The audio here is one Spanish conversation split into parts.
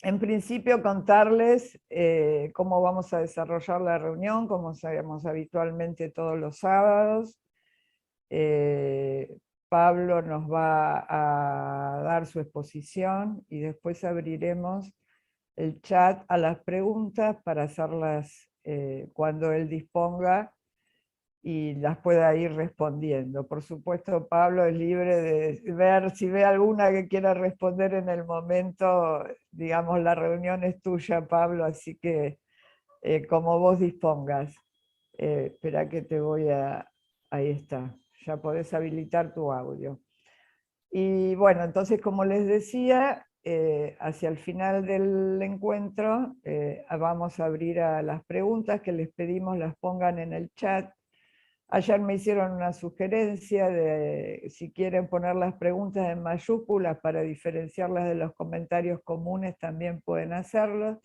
En principio contarles cómo vamos a desarrollar la reunión, como sabemos habitualmente todos los sábados. Pablo nos va a dar su exposición y después abriremos el chat a las preguntas para hacerlas cuando él disponga y las pueda ir respondiendo. Por supuesto, Pablo es libre de ver si ve alguna que quiera responder en el momento. Digamos, la reunión es tuya, Pablo, así que como vos dispongas. Espera que te voy a... Ahí está, ya podés habilitar tu audio. Y bueno, entonces como les decía, hacia el final del encuentro vamos a abrir a las preguntas que les pedimos las pongan en el chat. Ayer me hicieron una sugerencia de si quieren poner las preguntas en mayúsculas para diferenciarlas de los comentarios comunes, también pueden hacerlo.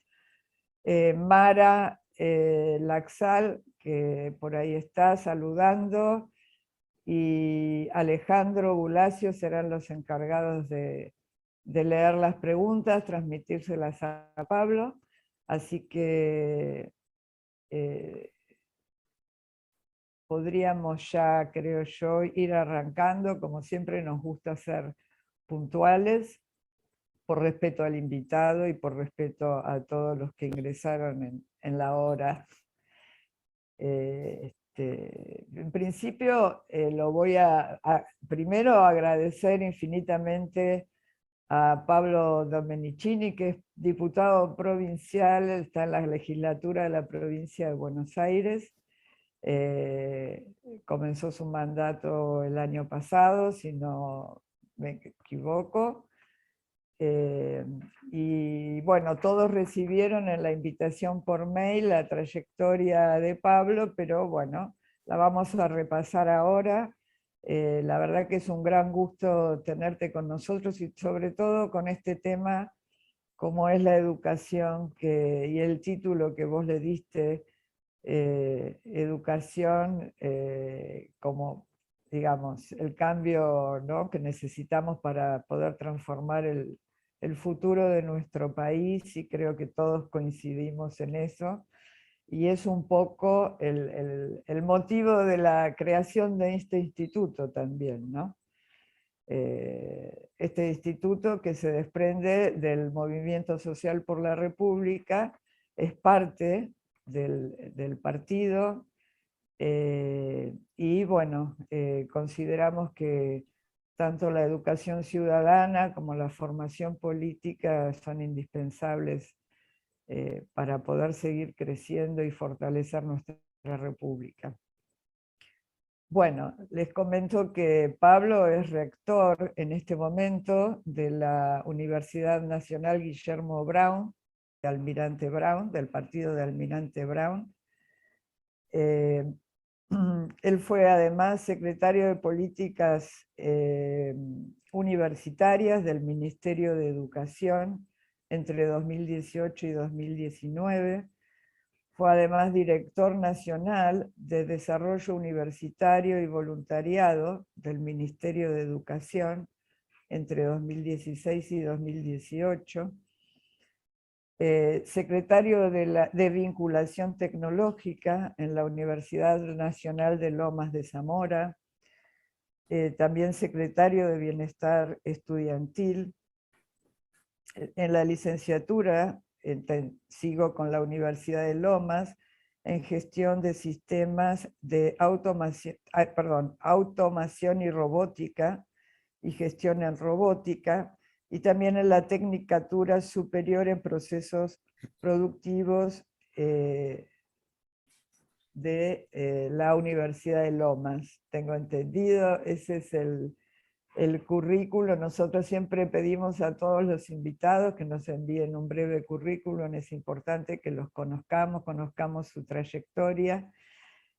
Mara Laxal, que por ahí está saludando, y Alejandro Bulacio serán los encargados de leer las preguntas, transmitírselas a Pablo. Así que podríamos ya, creo yo, ir arrancando. Como siempre nos gusta ser puntuales, por respeto al invitado y por respeto a todos los que ingresaron en la hora. En principio lo voy a primero agradecer infinitamente a Pablo Domenicini, que es diputado provincial, está en la legislatura de la provincia de Buenos Aires. Comenzó su mandato el año pasado, si no me equivoco. Y bueno, todos recibieron en la invitación por mail la trayectoria de Pablo, pero bueno, la vamos a repasar ahora. La verdad que es un gran gusto tenerte con nosotros y sobre todo con este tema como es la educación y el título que vos le diste, educación como, digamos, el cambio, ¿no?, que necesitamos para poder transformar el futuro de nuestro país, y creo que todos coincidimos en eso. Y es un poco el motivo de la creación de este instituto también, ¿no? Este instituto, que se desprende del Movimiento Social por la República, es parte del partido, y bueno, consideramos que tanto la educación ciudadana como la formación política son indispensables para poder seguir creciendo y fortalecer nuestra república. Bueno, les comento que Pablo es rector en este momento de la Universidad Nacional Guillermo Brown, de Almirante Brown, del partido de Almirante Brown. Él fue además secretario de Políticas Universitarias del Ministerio de Educación entre 2018 y 2019. Fue además director nacional de Desarrollo Universitario y Voluntariado del Ministerio de Educación entre 2016 y 2018. Secretario de Vinculación Tecnológica en la Universidad Nacional de Lomas de Zamora. También secretario de Bienestar Estudiantil. En la licenciatura, sigo con la Universidad de Lomas, en gestión de sistemas de automación y robótica, y gestión en robótica, y también en la Tecnicatura Superior en Procesos Productivos de la Universidad de Lomas. Tengo entendido, ese es el currículo. Nosotros siempre pedimos a todos los invitados que nos envíen un breve currículum. Es importante que los conozcamos su trayectoria.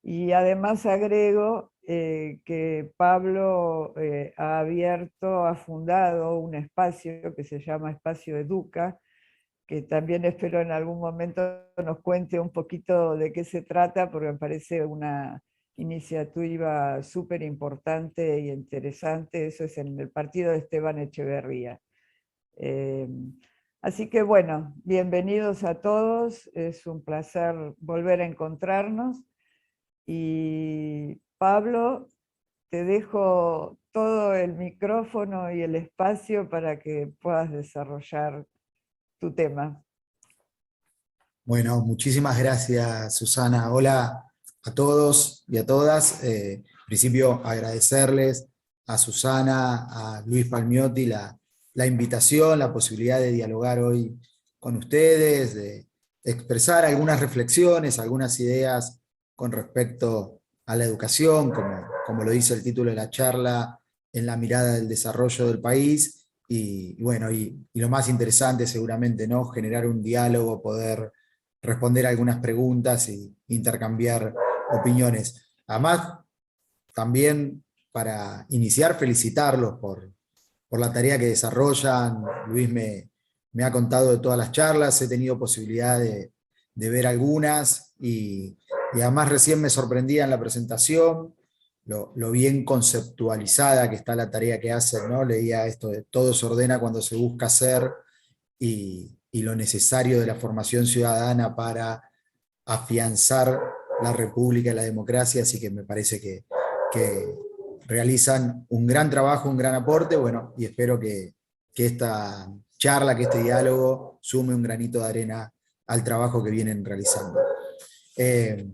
Y además agrego que Pablo ha fundado un espacio que se llama Espacio Educa, que también espero en algún momento nos cuente un poquito de qué se trata, porque me parece una iniciativa súper importante y interesante. Eso es en el partido de Esteban Echeverría. Así que bueno, bienvenidos a todos, es un placer volver a encontrarnos. Y Pablo, te dejo todo el micrófono y el espacio para que puedas desarrollar tu tema. Bueno, muchísimas gracias, Susana. Hola a todos y a todas. En principio, agradecerles a Susana, a Luis Palmiotti la invitación, la posibilidad de dialogar hoy con ustedes, de expresar algunas reflexiones, algunas ideas con respecto a la educación, como lo dice el título de la charla, en la mirada del desarrollo del país. Y bueno, y lo más interesante seguramente, ¿no? Generar un diálogo, poder responder algunas preguntas e intercambiar opiniones. Además, también para iniciar, felicitarlos por la tarea que desarrollan. Luis me ha contado de todas las charlas, he tenido posibilidad de ver algunas y además recién me sorprendía en la presentación lo bien conceptualizada que está la tarea que hacen, ¿no? Leía esto de todo se ordena cuando se busca hacer, y lo necesario de la formación ciudadana para afianzar la república y la democracia, así que me parece que realizan un gran trabajo, un gran aporte, bueno, y espero que esta charla, que este diálogo sume un granito de arena al trabajo que vienen realizando. Eh,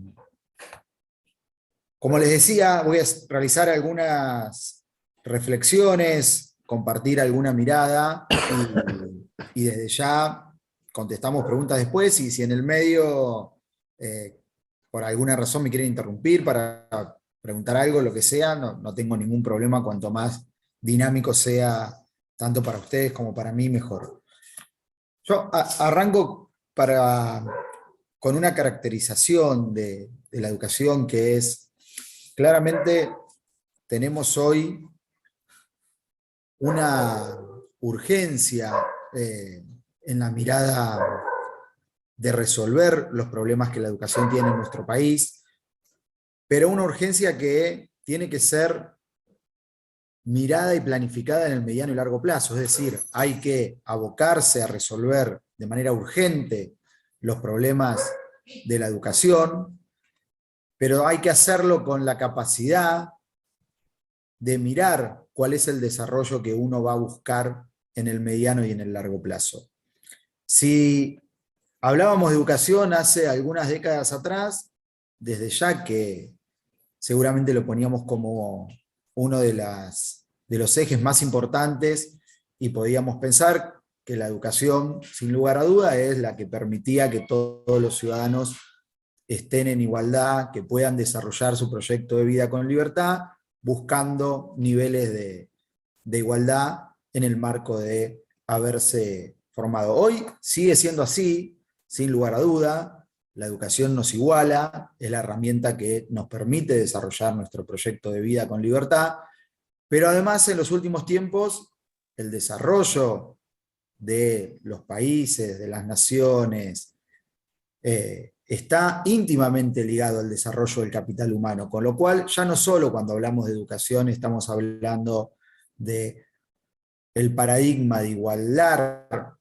Como les decía, voy a realizar algunas reflexiones, compartir alguna mirada y desde ya contestamos preguntas después, y si en el medio por alguna razón me quieren interrumpir para preguntar algo, lo que sea, no tengo ningún problema. Cuanto más dinámico sea tanto para ustedes como para mí, mejor. Yo arranco con una caracterización de la educación, que es: claramente tenemos hoy una urgencia en la mirada de resolver los problemas que la educación tiene en nuestro país, pero una urgencia que tiene que ser mirada y planificada en el mediano y largo plazo. Es decir, hay que abocarse a resolver de manera urgente los problemas de la educación, pero hay que hacerlo con la capacidad de mirar cuál es el desarrollo que uno va a buscar en el mediano y en el largo plazo. Si hablábamos de educación hace algunas décadas atrás, desde ya que seguramente lo poníamos como uno de los ejes más importantes, y podíamos pensar que la educación, sin lugar a duda, es la que permitía que todos los ciudadanos estén en igualdad, que puedan desarrollar su proyecto de vida con libertad, buscando niveles de igualdad en el marco de haberse formado. Hoy sigue siendo así, sin lugar a duda. La educación nos iguala, es la herramienta que nos permite desarrollar nuestro proyecto de vida con libertad, pero además en los últimos tiempos el desarrollo de los países, de las naciones, está íntimamente ligado al desarrollo del capital humano, con lo cual ya no solo cuando hablamos de educación estamos hablando de el paradigma de igualar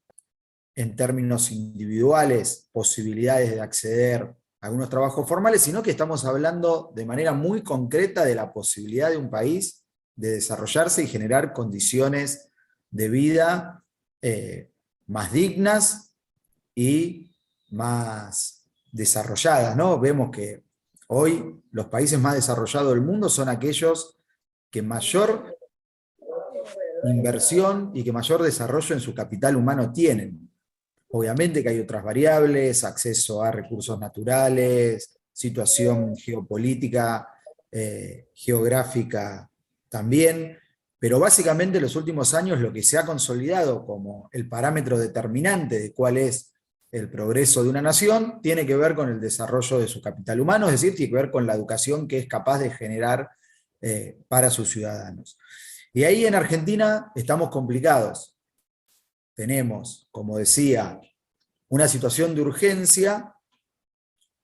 en términos individuales posibilidades de acceder a algunos trabajos formales, sino que estamos hablando de manera muy concreta de la posibilidad de un país de desarrollarse y generar condiciones de vida más dignas y más desarrolladas, ¿no? Vemos que hoy los países más desarrollados del mundo son aquellos que mayor inversión y que mayor desarrollo en su capital humano tienen. Obviamente que hay otras variables: acceso a recursos naturales, situación geopolítica, geográfica también, pero básicamente en los últimos años lo que se ha consolidado como el parámetro determinante de cuál es el progreso de una nación tiene que ver con el desarrollo de su capital humano, es decir, tiene que ver con la educación que es capaz de generar para sus ciudadanos. Y ahí en Argentina estamos complicados. Tenemos, como decía, una situación de urgencia,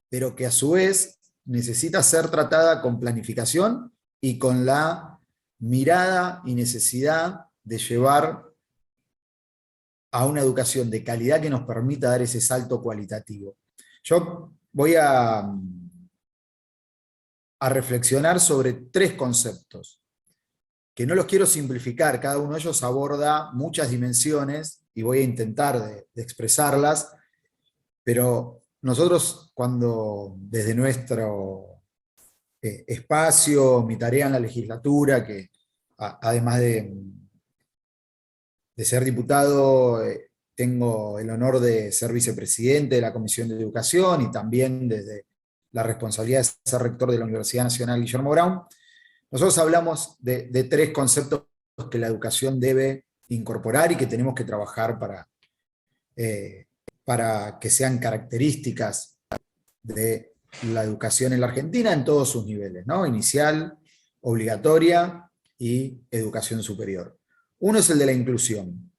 pero que a su vez necesita ser tratada con planificación y con la mirada y necesidad de llevar a una educación de calidad que nos permita dar ese salto cualitativo. Yo voy a reflexionar sobre 3 conceptos, que no los quiero simplificar, cada uno de ellos aborda muchas dimensiones y voy a intentar de expresarlas, pero nosotros cuando desde nuestro espacio, mi tarea en la legislatura, que además de ser diputado, tengo el honor de ser vicepresidente de la Comisión de Educación y también desde la responsabilidad de ser rector de la Universidad Nacional Guillermo Brown. Nosotros hablamos de 3 conceptos que la educación debe incorporar y que tenemos que trabajar para que sean características de la educación en la Argentina en todos sus niveles, ¿no? Inicial, obligatoria y educación superior. Uno es el de la inclusión,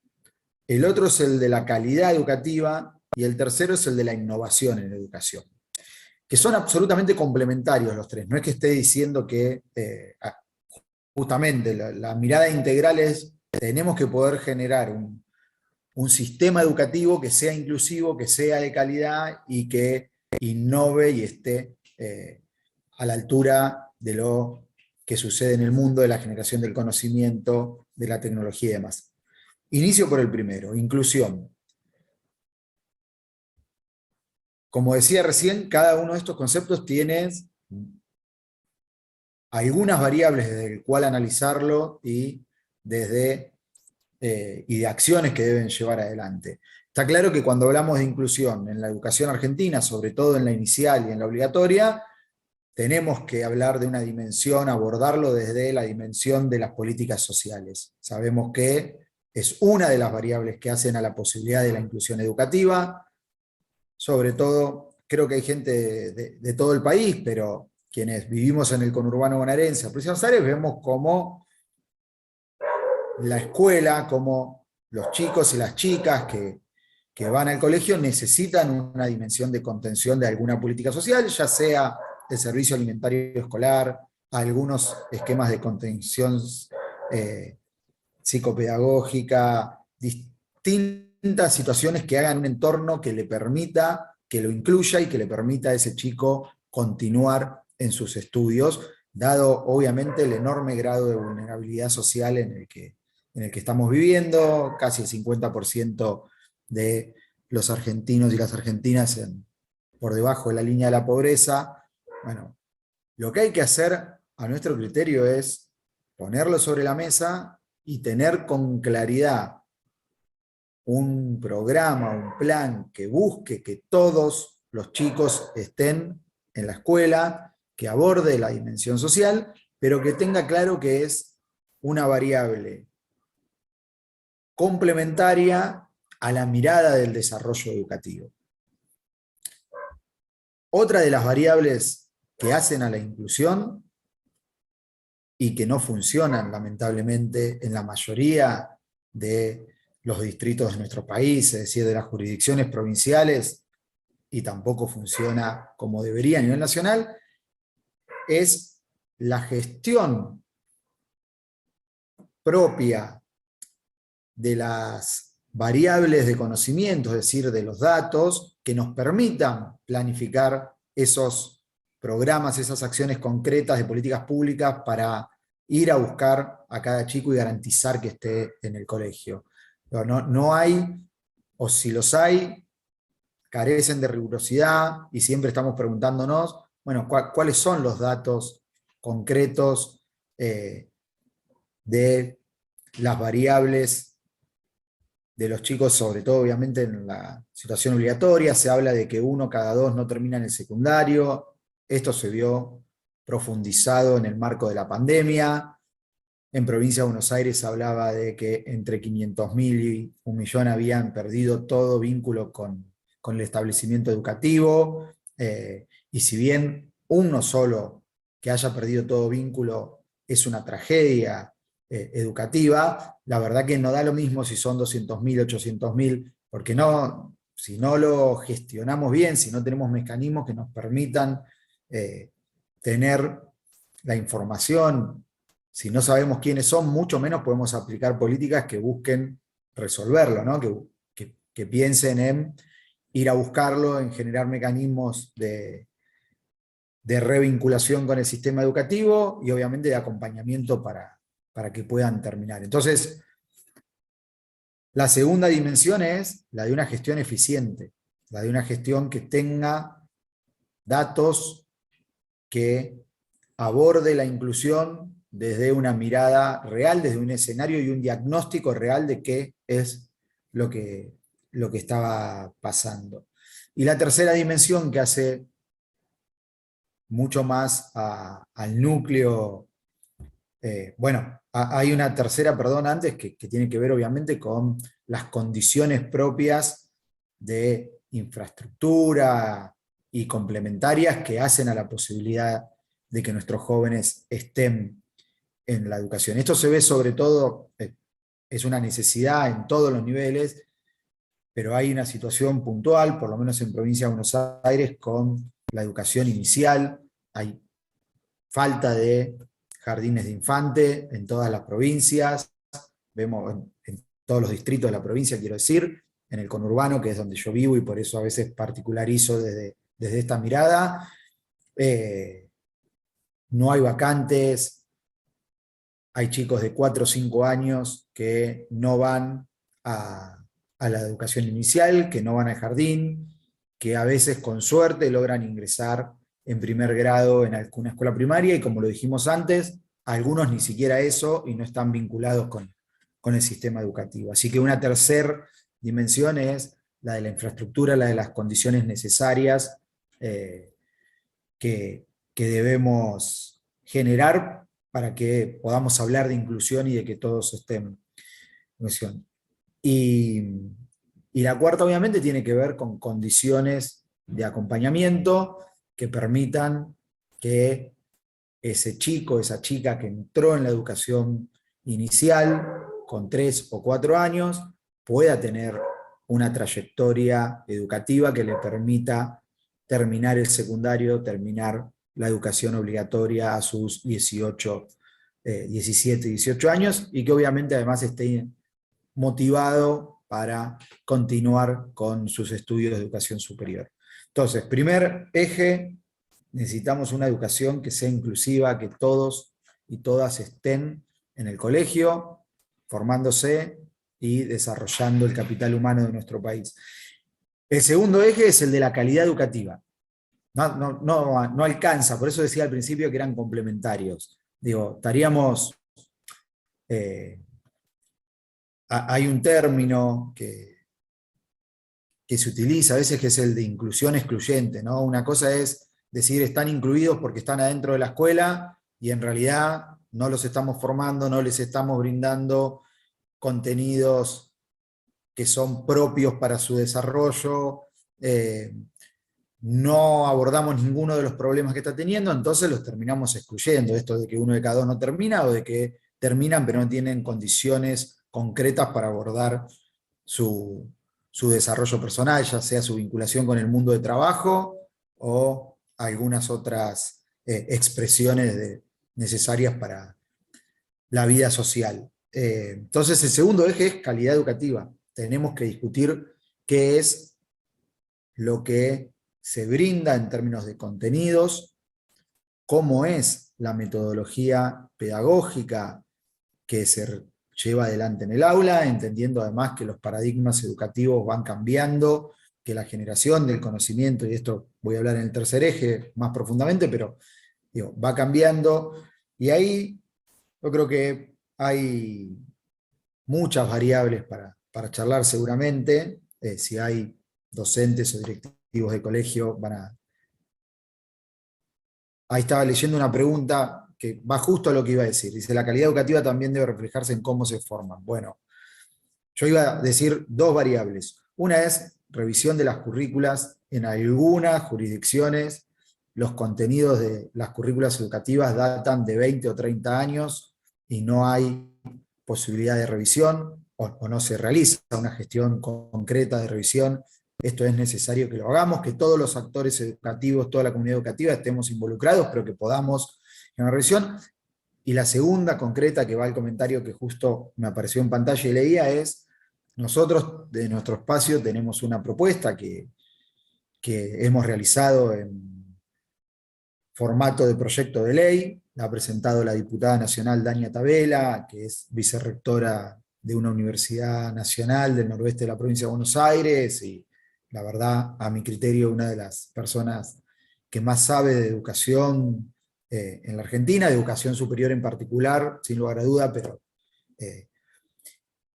el otro es el de la calidad educativa y el tercero es el de la innovación en educación, que son absolutamente complementarios los 3. No es que esté diciendo que justamente la mirada integral es, tenemos que poder generar un sistema educativo que sea inclusivo, que sea de calidad y que innove y esté a la altura de lo que sucede en el mundo de la generación del conocimiento, de la tecnología y demás. Inicio por el primero, inclusión. Como decía recién, cada uno de estos conceptos tiene algunas variables desde el cual analizarlo y de acciones que deben llevar adelante. Está claro que cuando hablamos de inclusión en la educación argentina, sobre todo en la inicial y en la obligatoria, tenemos que hablar de una dimensión, abordarlo desde la dimensión de las políticas sociales. Sabemos que es una de las variables que hacen a la posibilidad de la inclusión educativa. Sobre todo, creo que hay gente de todo el país, pero quienes vivimos en el conurbano bonaerense, Buenos Aires, vemos cómo la escuela, cómo los chicos y las chicas que van al colegio necesitan una dimensión de contención de alguna política social, ya sea el servicio alimentario escolar, algunos esquemas de contención psicopedagógica, distintas situaciones que hagan un entorno que le permita, que lo incluya y que le permita a ese chico continuar en sus estudios, dado obviamente el enorme grado de vulnerabilidad social en el que estamos viviendo, casi el 50% de los argentinos y las argentinas por debajo de la línea de la pobreza. Bueno, lo que hay que hacer a nuestro criterio es ponerlo sobre la mesa y tener con claridad un programa, un plan que busque que todos los chicos estén en la escuela, que aborde la dimensión social, pero que tenga claro que es una variable complementaria a la mirada del desarrollo educativo. Otra de las variables que hacen a la inclusión y que no funcionan lamentablemente en la mayoría de los distritos de nuestro país, es decir, de las jurisdicciones provinciales, y tampoco funciona como debería a nivel nacional, es la gestión propia de las variables de conocimiento, es decir, de los datos, que nos permitan planificar esos programas, esas acciones concretas de políticas públicas para ir a buscar a cada chico y garantizar que esté en el colegio. No hay, o si los hay, carecen de rigurosidad y siempre estamos preguntándonos, bueno, ¿cuáles son los datos concretos de las variables de los chicos, sobre todo obviamente en la situación obligatoria? Se habla de que 1 cada 2 no termina en el secundario. Esto se vio profundizado en el marco de la pandemia. En Provincia de Buenos Aires se hablaba de que entre 500.000 y 1 millón habían perdido todo vínculo con el establecimiento educativo. Y si bien uno solo que haya perdido todo vínculo es una tragedia educativa, la verdad que no da lo mismo si son 200.000, 800.000, porque si no lo gestionamos bien, si no tenemos mecanismos que nos permitan tener la información, si no sabemos quiénes son, mucho menos podemos aplicar políticas que busquen resolverlo, ¿no? Que que piensen en ir a buscarlo, en generar mecanismos de revinculación con el sistema educativo y obviamente de acompañamiento para que puedan terminar. Entonces, la segunda dimensión es la de una gestión eficiente, la de una gestión que tenga datos, que aborde la inclusión desde una mirada real, desde un escenario y un diagnóstico real de qué es lo que estaba pasando. Y la tercera dimensión, que hace mucho más al núcleo, bueno, hay una tercera, perdón, antes, que tiene que ver obviamente con las condiciones propias de infraestructura y complementarias que hacen a la posibilidad de que nuestros jóvenes estén en la educación. Esto se ve sobre todo, es una necesidad en todos los niveles, pero hay una situación puntual, por lo menos en Provincia de Buenos Aires, con la educación inicial. Hay falta de jardines de infante en todas las provincias, vemos en todos los distritos de la provincia, quiero decir, en el conurbano, que es donde yo vivo, y por eso a veces particularizo desde esta mirada. No hay vacantes, hay chicos de 4 o 5 años que no van a la educación inicial, que no van al jardín, que a veces con suerte logran ingresar en primer grado en alguna escuela primaria, y como lo dijimos antes, algunos ni siquiera eso, y no están vinculados con el sistema educativo. Así que una tercera dimensión es la de la infraestructura, la de las condiciones necesarias que debemos generar para que podamos hablar de inclusión y de que todos estén en inclusión. Y la cuarta obviamente tiene que ver con condiciones de acompañamiento que permitan que ese chico, esa chica que entró en la educación inicial con 3 o 4 años, pueda tener una trayectoria educativa que le permita terminar el secundario, terminar la educación obligatoria a sus 17, 18 años, y que obviamente además esté motivado para continuar con sus estudios de educación superior. Entonces, primer eje, necesitamos una educación que sea inclusiva, que todos y todas estén en el colegio, formándose y desarrollando el capital humano de nuestro país. El segundo eje es el de la calidad educativa. No alcanza, por eso decía al principio que eran complementarios. Digo, estaríamos... hay un término que se utiliza a veces que es el de inclusión excluyente, ¿no? Una cosa es decir están incluidos porque están adentro de la escuela y en realidad no los estamos formando, no les estamos brindando contenidos que son propios para su desarrollo, no abordamos ninguno de los problemas que está teniendo, entonces los terminamos excluyendo. Esto de que uno de cada dos no termina, o de que terminan pero no tienen condiciones concretas para abordar su desarrollo personal, ya sea su vinculación con el mundo de trabajo o algunas otras expresiones necesarias para la vida social. Entonces el segundo eje es calidad educativa. Tenemos que discutir qué es lo que se brinda en términos de contenidos, cómo es la metodología pedagógica que se lleva adelante en el aula, entendiendo además que los paradigmas educativos van cambiando, que la generación del conocimiento, y esto voy a hablar en el tercer eje más profundamente, pero digo, va cambiando, y ahí yo creo que hay muchas variables para charlar seguramente. Si hay docentes o directivos de colegio, Ahí estaba leyendo una pregunta que va justo a lo que iba a decir. Dice, la calidad educativa también debe reflejarse en cómo se forman. Bueno, yo iba a decir dos variables. Una es revisión de las currículas. En algunas jurisdicciones los contenidos de las currículas educativas datan de 20 o 30 años y no hay posibilidad de revisión o no se realiza una gestión concreta de revisión. Esto es necesario que lo hagamos, que todos los actores educativos, toda la comunidad educativa estemos involucrados, pero que podamos en la revisión. Y la segunda concreta, que va al comentario que justo me apareció en pantalla y leía, es nosotros, de nuestro espacio, tenemos una propuesta que hemos realizado en formato de proyecto de ley. La ha presentado la diputada nacional Dania Tabela, que es vicerrectora de una universidad nacional del noroeste de la provincia de Buenos Aires, y la verdad, a mi criterio, una de las personas que más sabe de educación en la Argentina, de educación superior en particular, sin lugar a duda, pero...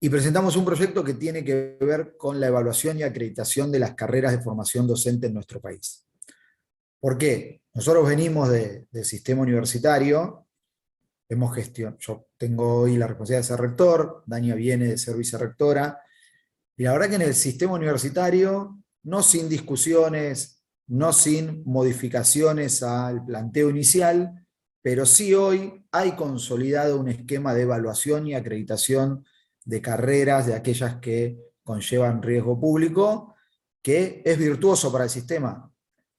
y presentamos un proyecto que tiene que ver con la evaluación y acreditación de las carreras de formación docente en nuestro país. ¿Por qué? Nosotros venimos del sistema universitario, yo tengo hoy la responsabilidad de ser rector, Dania viene de ser vicerrectora, y la verdad que en el sistema universitario, no sin discusiones, no sin modificaciones al planteo inicial, pero sí hoy hay consolidado un esquema de evaluación y acreditación de carreras, de aquellas que conllevan riesgo público, que es virtuoso para el sistema.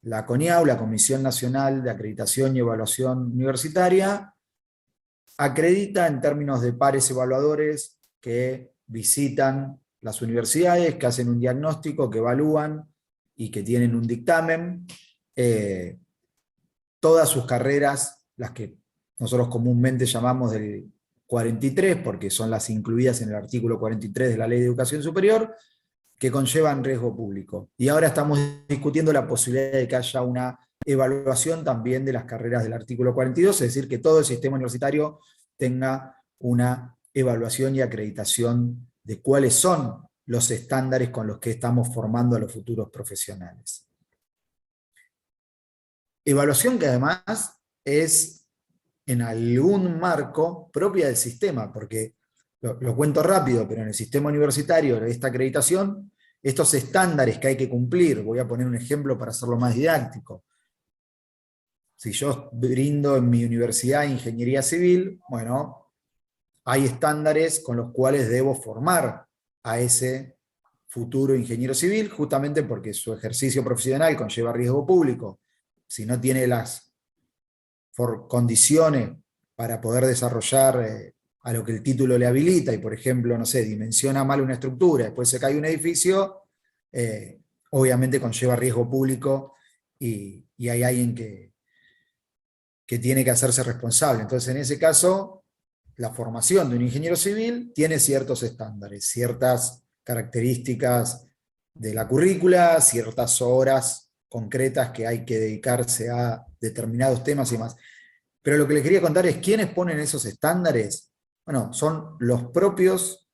La CONIAU, la Comisión Nacional de Acreditación y Evaluación Universitaria, acredita en términos de pares evaluadores que visitan las universidades, que hacen un diagnóstico, que evalúan y que tienen un dictamen. Todas sus carreras, las que nosotros comúnmente llamamos del 43, porque son las incluidas en el artículo 43 de la Ley de Educación Superior, que conllevan riesgo público. Y ahora estamos discutiendo la posibilidad de que haya una evaluación también de las carreras del artículo 42, es decir, que todo el sistema universitario tenga una evaluación y acreditación de cuáles son los estándares con los que estamos formando a los futuros profesionales. Evaluación que además es en algún marco propia del sistema, porque lo cuento rápido, pero en el sistema universitario, esta acreditación, estos estándares que hay que cumplir, voy a poner un ejemplo para hacerlo más didáctico. Si yo brindo en mi universidad ingeniería civil, bueno, hay estándares con los cuales debo formar a ese futuro ingeniero civil, justamente porque su ejercicio profesional conlleva riesgo público. Si no tiene las condiciones para poder desarrollar a lo que el título le habilita, y por ejemplo, no sé, dimensiona mal una estructura, después se cae un edificio, obviamente conlleva riesgo público y hay alguien que tiene que hacerse responsable. Entonces, en ese caso, la formación de un ingeniero civil tiene ciertos estándares, ciertas características de la currícula, ciertas horas concretas que hay que dedicarse a determinados temas y más. Pero lo que les quería contar es quiénes ponen esos estándares. Bueno, son los propios...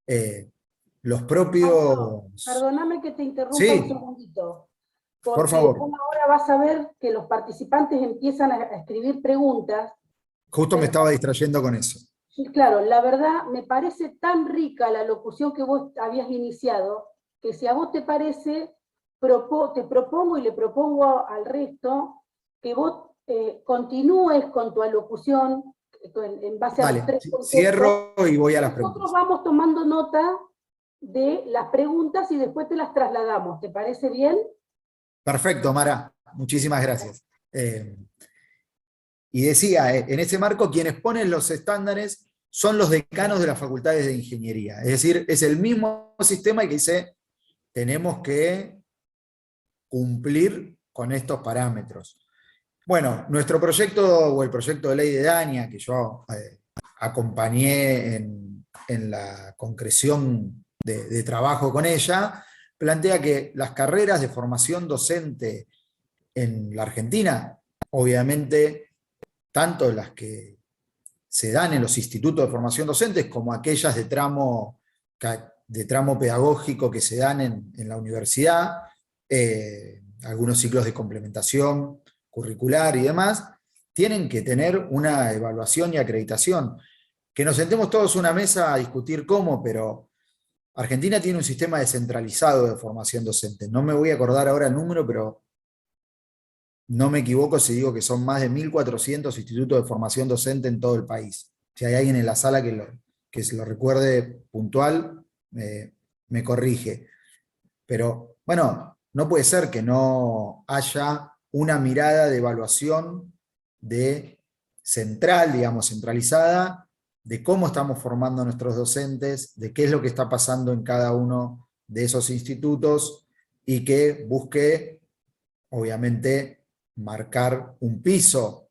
Perdóname que te interrumpa un Sí, segundito, por porque vos favor. ahora vas a ver que los participantes empiezan a escribir preguntas. Justo me estaba distrayendo con eso. Y claro, la verdad me parece tan rica la locución que vos habías iniciado, que si a vos te parece, te propongo y le propongo al resto que vos continúes con tu alocución en base a los Dale, tres conceptos. cierro y voy a las Nosotros preguntas. vamos tomando nota de las preguntas y después te las trasladamos. ¿Te parece bien? Perfecto, Mara. Muchísimas gracias. Y decía, en ese marco, quienes ponen los estándares son los decanos de las facultades de ingeniería. Es decir, es el mismo sistema que dice, tenemos que cumplir con estos parámetros. Bueno, nuestro proyecto, o el proyecto de ley de Dania, que yo acompañé en la concreción de trabajo con ella, plantea que las carreras de formación docente en la Argentina, obviamente, tanto las que se dan en los institutos de formación docentes como aquellas de tramo pedagógico que se dan en la universidad, algunos ciclos de complementación curricular y demás, tienen que tener una evaluación y acreditación. Que nos sentemos todos a una mesa a discutir cómo, pero Argentina tiene un sistema descentralizado de formación docente. No me voy a acordar ahora el número, pero no me equivoco si digo que son más de 1.400 institutos de formación docente en todo el país. Si hay alguien en la sala que se lo recuerde puntual, me corrige. Pero bueno, no puede ser que no haya una mirada de evaluación central, digamos, centralizada, de cómo estamos formando a nuestros docentes, de qué es lo que está pasando en cada uno de esos institutos, y que busque, obviamente, marcar un piso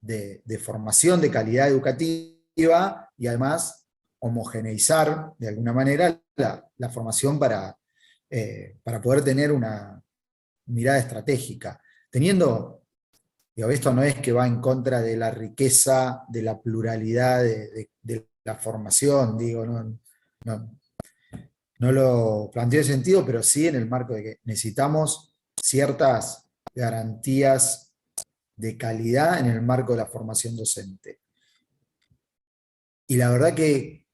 de formación de calidad educativa y además homogeneizar de alguna manera la formación para poder tener una mirada estratégica. Teniendo, digo, esto no es que va en contra de la riqueza, de la pluralidad de la formación, digo, no lo planteo en sentido, pero sí en el marco de que necesitamos ciertas garantías de calidad en el marco de la formación docente. Y la verdad que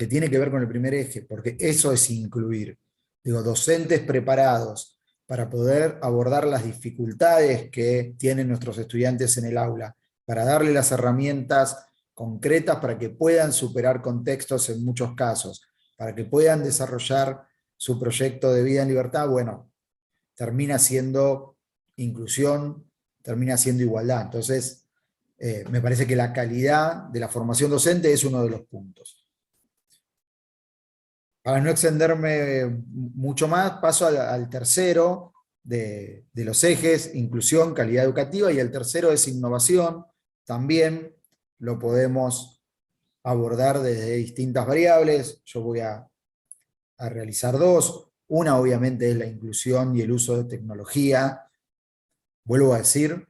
tiene que ver con el primer eje, porque eso es incluir, digo, docentes preparados para poder abordar las dificultades que tienen nuestros estudiantes en el aula, para darle las herramientas concretas para que puedan superar contextos en muchos casos, para que puedan desarrollar su proyecto de vida en libertad. Bueno, termina siendo inclusión, termina siendo igualdad. Entonces, me parece que la calidad de la formación docente es uno de los puntos. Para no extenderme mucho más, paso al tercero de los ejes: inclusión, calidad educativa, y el tercero es innovación. También lo podemos abordar desde distintas variables. Yo voy a realizar dos. Una, obviamente, es la inclusión y el uso de tecnología. Vuelvo a decir,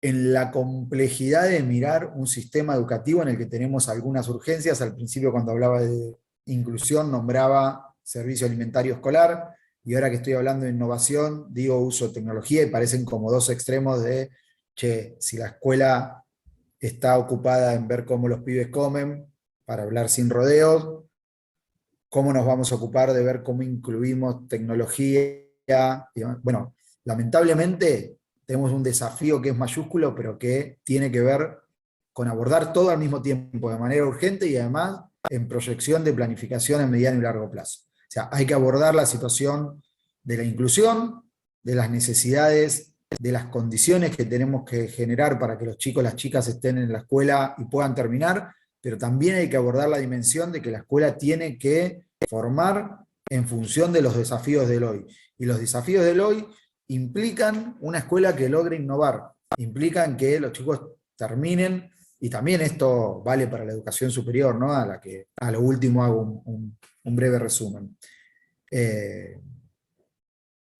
en la complejidad de mirar un sistema educativo en el que tenemos algunas urgencias. Al principio, cuando hablaba de inclusión, nombraba servicio alimentario escolar, y ahora que estoy hablando de innovación, digo uso de tecnología, y parecen como dos extremos de, che, si la escuela está ocupada en ver cómo los pibes comen, para hablar sin rodeos, ¿cómo nos vamos a ocupar de ver cómo incluimos tecnología? Bueno, lamentablemente tenemos un desafío que es mayúsculo, pero que tiene que ver con abordar todo al mismo tiempo, de manera urgente, y además en proyección de planificación en mediano y largo plazo. O sea, hay que abordar la situación de la inclusión, de las necesidades, de las condiciones que tenemos que generar para que los chicos y las chicas estén en la escuela y puedan terminar, pero también hay que abordar la dimensión de que la escuela tiene que formar en función de los desafíos del hoy. Y los desafíos del hoy implican una escuela que logre innovar, implican que los chicos terminen, y también esto vale para la educación superior, ¿no? A la que a lo último hago un breve resumen.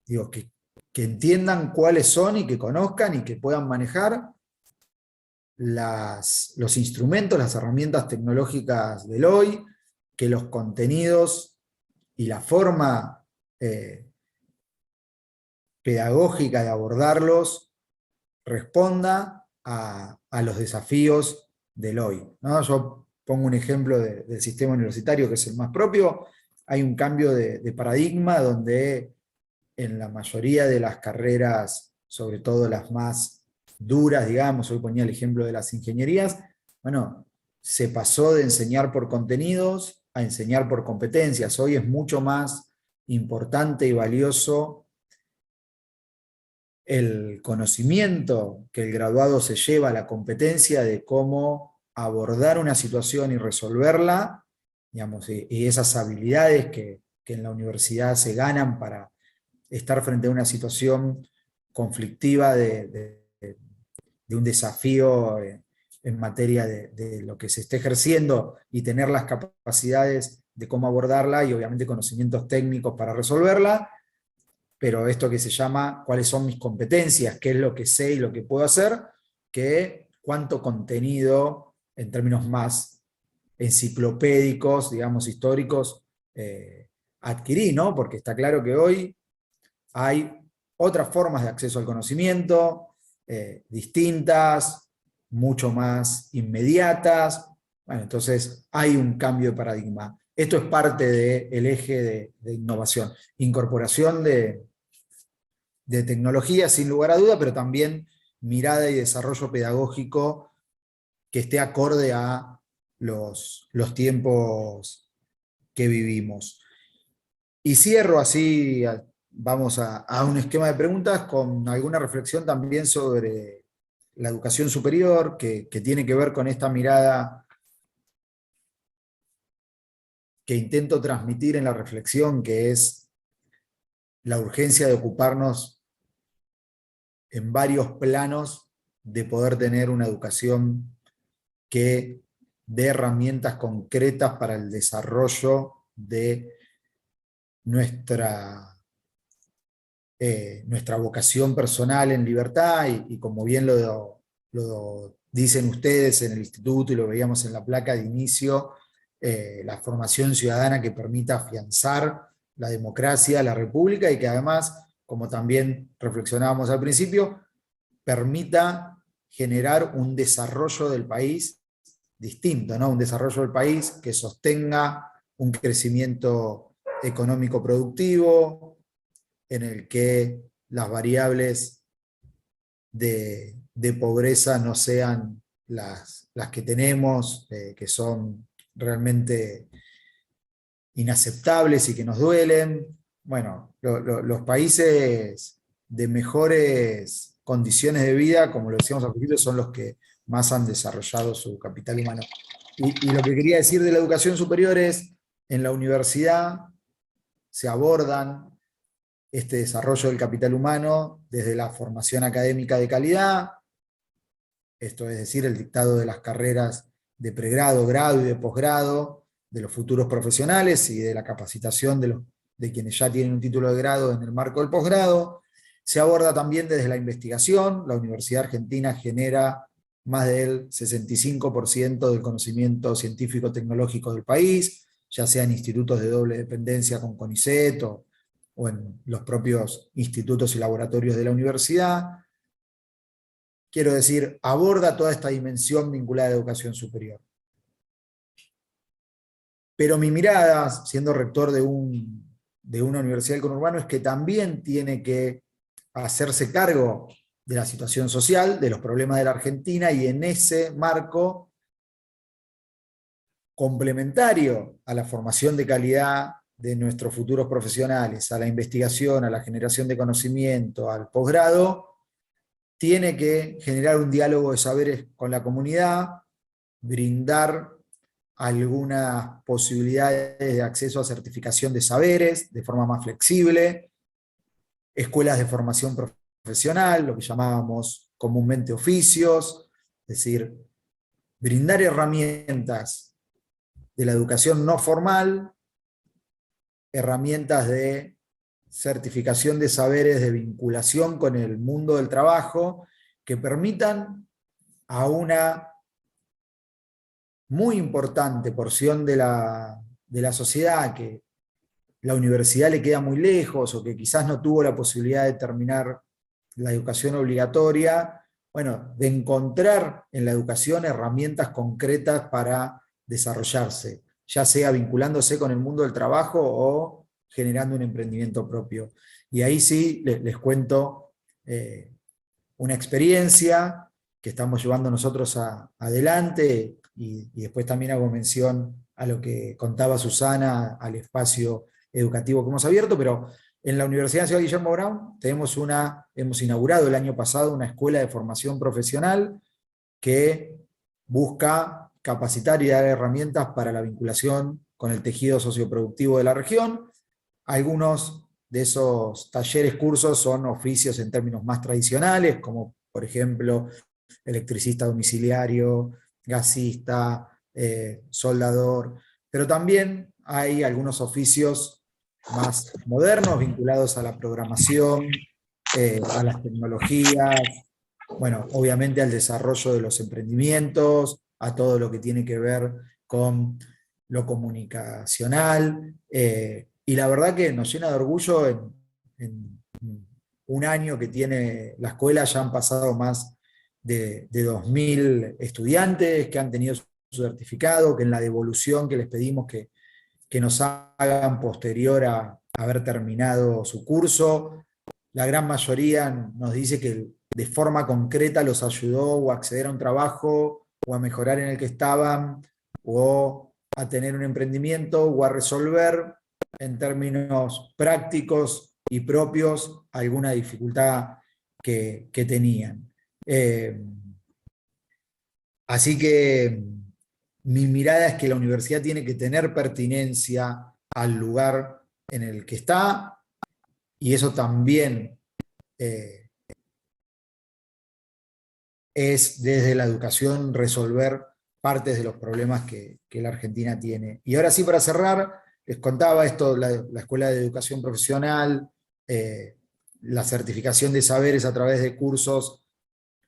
Digo, que entiendan cuáles son y que conozcan y que puedan manejar los instrumentos, las herramientas tecnológicas del hoy, que los contenidos y la forma pedagógica de abordarlos responda a los desafíos del hoy, ¿no? Yo pongo un ejemplo del sistema universitario, que es el más propio. Hay un cambio de paradigma donde en la mayoría de las carreras, sobre todo las más duras, digamos, hoy ponía el ejemplo de las ingenierías, bueno, se pasó de enseñar por contenidos a enseñar por competencias. Hoy es mucho más importante y valioso el conocimiento que el graduado se lleva, la competencia de cómo abordar una situación y resolverla, digamos, y esas habilidades que en la universidad se ganan para estar frente a una situación conflictiva de un desafío en materia de lo que se esté ejerciendo, y tener las capacidades de cómo abordarla y obviamente conocimientos técnicos para resolverla. Pero esto que se llama cuáles son mis competencias, qué es lo que sé y lo que puedo hacer, que cuánto contenido en términos más enciclopédicos, digamos, históricos, adquirí, ¿no? Porque está claro que hoy hay otras formas de acceso al conocimiento, distintas, mucho más inmediatas. Bueno, entonces hay un cambio de paradigma. Esto es parte del eje de innovación. Incorporación de tecnología, sin lugar a duda, pero también mirada y desarrollo pedagógico que esté acorde a los tiempos que vivimos. Y cierro así, vamos a un esquema de preguntas con alguna reflexión también sobre la educación superior, que tiene que ver con esta mirada que intento transmitir en la reflexión, que es la urgencia de ocuparnos en varios planos de poder tener una educación que dé herramientas concretas para el desarrollo de nuestra vocación personal en libertad, y como bien lo dicen ustedes en el instituto y lo veíamos en la placa de inicio, la formación ciudadana que permita afianzar la democracia, la república, y que además, como también reflexionábamos al principio, permita generar un desarrollo del país distinto, ¿no? Un desarrollo del país que sostenga un crecimiento económico productivo, en el que las variables de pobreza no sean las que tenemos, que son realmente inaceptables y que nos duelen. Bueno, los países de mejores condiciones de vida, como lo decíamos al principio, son los que más han desarrollado su capital humano. Y lo que quería decir de la educación superior es, en la universidad se abordan este desarrollo del capital humano desde la formación académica de calidad, esto es decir, el dictado de las carreras de pregrado, grado y de posgrado, de los futuros profesionales y de la capacitación de quienes ya tienen un título de grado en el marco del posgrado. Se aborda también desde la investigación. La Universidad Argentina genera más del 65% del conocimiento científico-tecnológico del país, ya sea en institutos de doble dependencia con CONICET o en los propios institutos y laboratorios de la universidad. Quiero decir, aborda toda esta dimensión vinculada a la educación superior. Pero mi mirada, siendo rector de una universidad del conurbano, es que también tiene que hacerse cargo de la situación social, de los problemas de la Argentina, y en ese marco, complementario a la formación de calidad de nuestros futuros profesionales, a la investigación, a la generación de conocimiento, al posgrado, tiene que generar un diálogo de saberes con la comunidad, brindar algunas posibilidades de acceso a certificación de saberes de forma más flexible, escuelas de formación profesional, lo que llamábamos comúnmente oficios, es decir, brindar herramientas de la educación no formal, herramientas de certificación de saberes, de vinculación con el mundo del trabajo, que permitan a una muy importante porción de la sociedad, que la universidad le queda muy lejos, o que quizás no tuvo la posibilidad de terminar la educación obligatoria, bueno, de encontrar en la educación herramientas concretas para desarrollarse, ya sea vinculándose con el mundo del trabajo o generando un emprendimiento propio. Y ahí sí les cuento una experiencia que estamos llevando nosotros adelante, y después también hago mención a lo que contaba Susana, al espacio educativo que hemos abierto. Pero en la Universidad Nacional Guillermo Brown hemos inaugurado el año pasado una escuela de formación profesional que busca capacitar y dar herramientas para la vinculación con el tejido socioproductivo de la región. Algunos de esos talleres, cursos, son oficios en términos más tradicionales, como por ejemplo electricista domiciliario, gasista, soldador, pero también hay algunos oficios más modernos vinculados a la programación, a las tecnologías, bueno, obviamente al desarrollo de los emprendimientos, a todo lo que tiene que ver con lo comunicacional, y la verdad que nos llena de orgullo. En un año que tiene la escuela ya han pasado más de 2.000 estudiantes que han tenido su certificado, que en la devolución que les pedimos que nos hagan posterior a haber terminado su curso, la gran mayoría nos dice que de forma concreta los ayudó o a acceder a un trabajo, o a mejorar en el que estaban, o a tener un emprendimiento, o a resolver en términos prácticos y propios alguna dificultad que tenían. Así que mi mirada es que la universidad tiene que tener pertinencia al lugar en el que está, y eso también es desde la educación resolver partes de los problemas que la Argentina tiene. Y ahora sí, para cerrar, les contaba esto, la Escuela de Educación Profesional, la certificación de saberes a través de cursos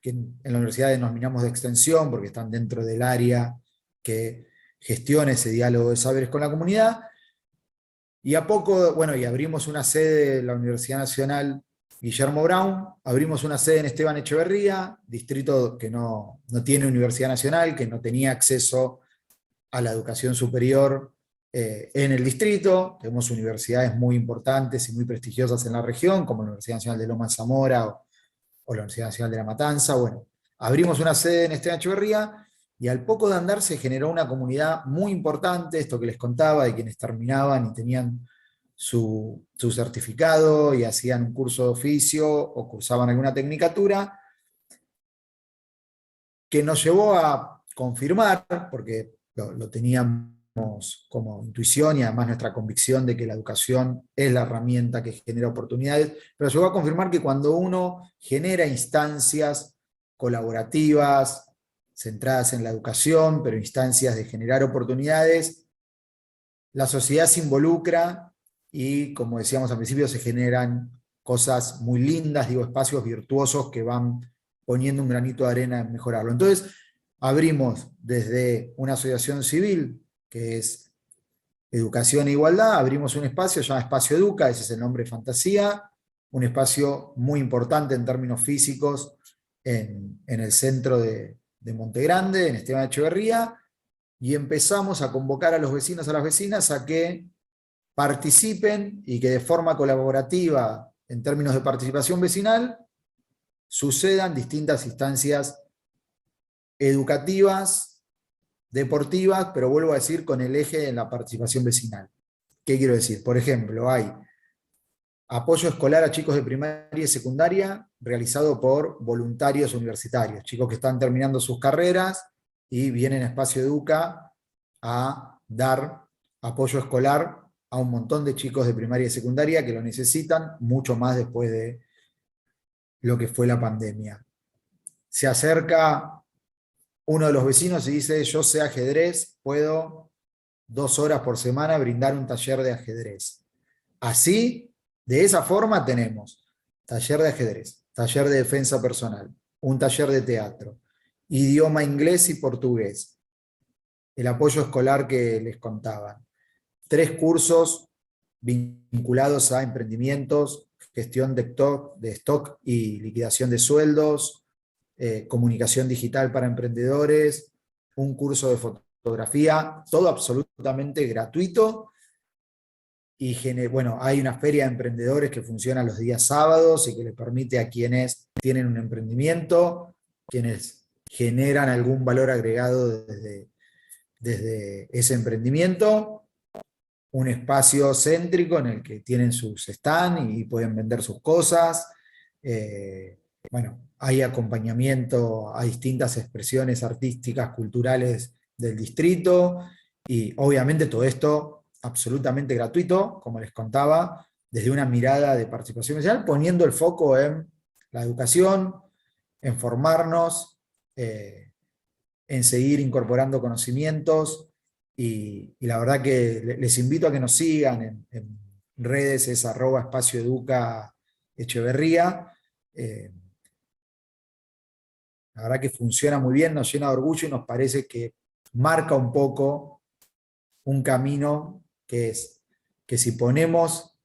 que en la universidad denominamos de extensión, porque están dentro del área que gestiona ese diálogo de saberes con la comunidad. Y a poco, bueno, y abrimos una sede de la Universidad Nacional Guillermo Brown, abrimos una sede en Esteban Echeverría, distrito que no tiene Universidad Nacional, que no tenía acceso a la educación superior en el distrito. Tenemos universidades muy importantes y muy prestigiosas en la región, como la Universidad Nacional de Loma de Zamora o la Universidad Nacional de La Matanza. Bueno, abrimos una sede en Esteban Echeverría, y al poco de andar se generó una comunidad muy importante, esto que les contaba, de quienes terminaban y tenían su certificado y hacían un curso de oficio o cursaban alguna tecnicatura, que nos llevó a confirmar, porque lo teníamos como intuición y además nuestra convicción de que la educación es la herramienta que genera oportunidades, pero llegó a confirmar que cuando uno genera instancias colaborativas, centradas en la educación, pero instancias de generar oportunidades, la sociedad se involucra y, como decíamos al principio, se generan cosas muy lindas, digo, espacios virtuosos que van poniendo un granito de arena en mejorarlo. Entonces, abrimos desde una asociación civil, que es Educación e Igualdad, abrimos un espacio, se llama Espacio Educa, ese es el nombre de fantasía, un espacio muy importante en términos físicos en el centro de Monte Grande, en Esteban Echeverría, y empezamos a convocar a los vecinos, a las vecinas, a que participen y que de forma colaborativa, en términos de participación vecinal, sucedan distintas instancias educativas, deportivas, pero vuelvo a decir, con el eje de la participación vecinal. ¿Qué quiero decir? Por ejemplo, hay apoyo escolar a chicos de primaria y secundaria realizado por voluntarios universitarios, chicos que están terminando sus carreras y vienen a Espacio Educa a dar apoyo escolar a un montón de chicos de primaria y secundaria que lo necesitan, mucho más después de lo que fue la pandemia. Se acerca uno de los vecinos y dice: yo sé ajedrez, puedo 2 horas por semana brindar un taller de ajedrez. Así, de esa forma tenemos taller de ajedrez, taller de defensa personal, un taller de teatro, idioma inglés y portugués, el apoyo escolar que les contaba, 3 cursos vinculados a emprendimientos, gestión de stock y liquidación de sueldos, comunicación digital para emprendedores, un curso de fotografía, todo absolutamente gratuito. Y bueno, hay una feria de emprendedores que funciona los días sábados y que le permite a quienes tienen un emprendimiento, quienes generan algún valor agregado desde ese emprendimiento, un espacio céntrico en el que tienen sus stands y pueden vender sus cosas. Bueno, hay acompañamiento a distintas expresiones artísticas, culturales del distrito, y obviamente todo esto absolutamente gratuito, como les contaba, desde una mirada de participación social, poniendo el foco en la educación, en formarnos, en seguir incorporando conocimientos, y la verdad que les invito a que nos sigan en redes, es @espacioeduca_echeverría. La verdad que funciona muy bien, nos llena de orgullo y nos parece que marca un poco un camino que es que si ponemos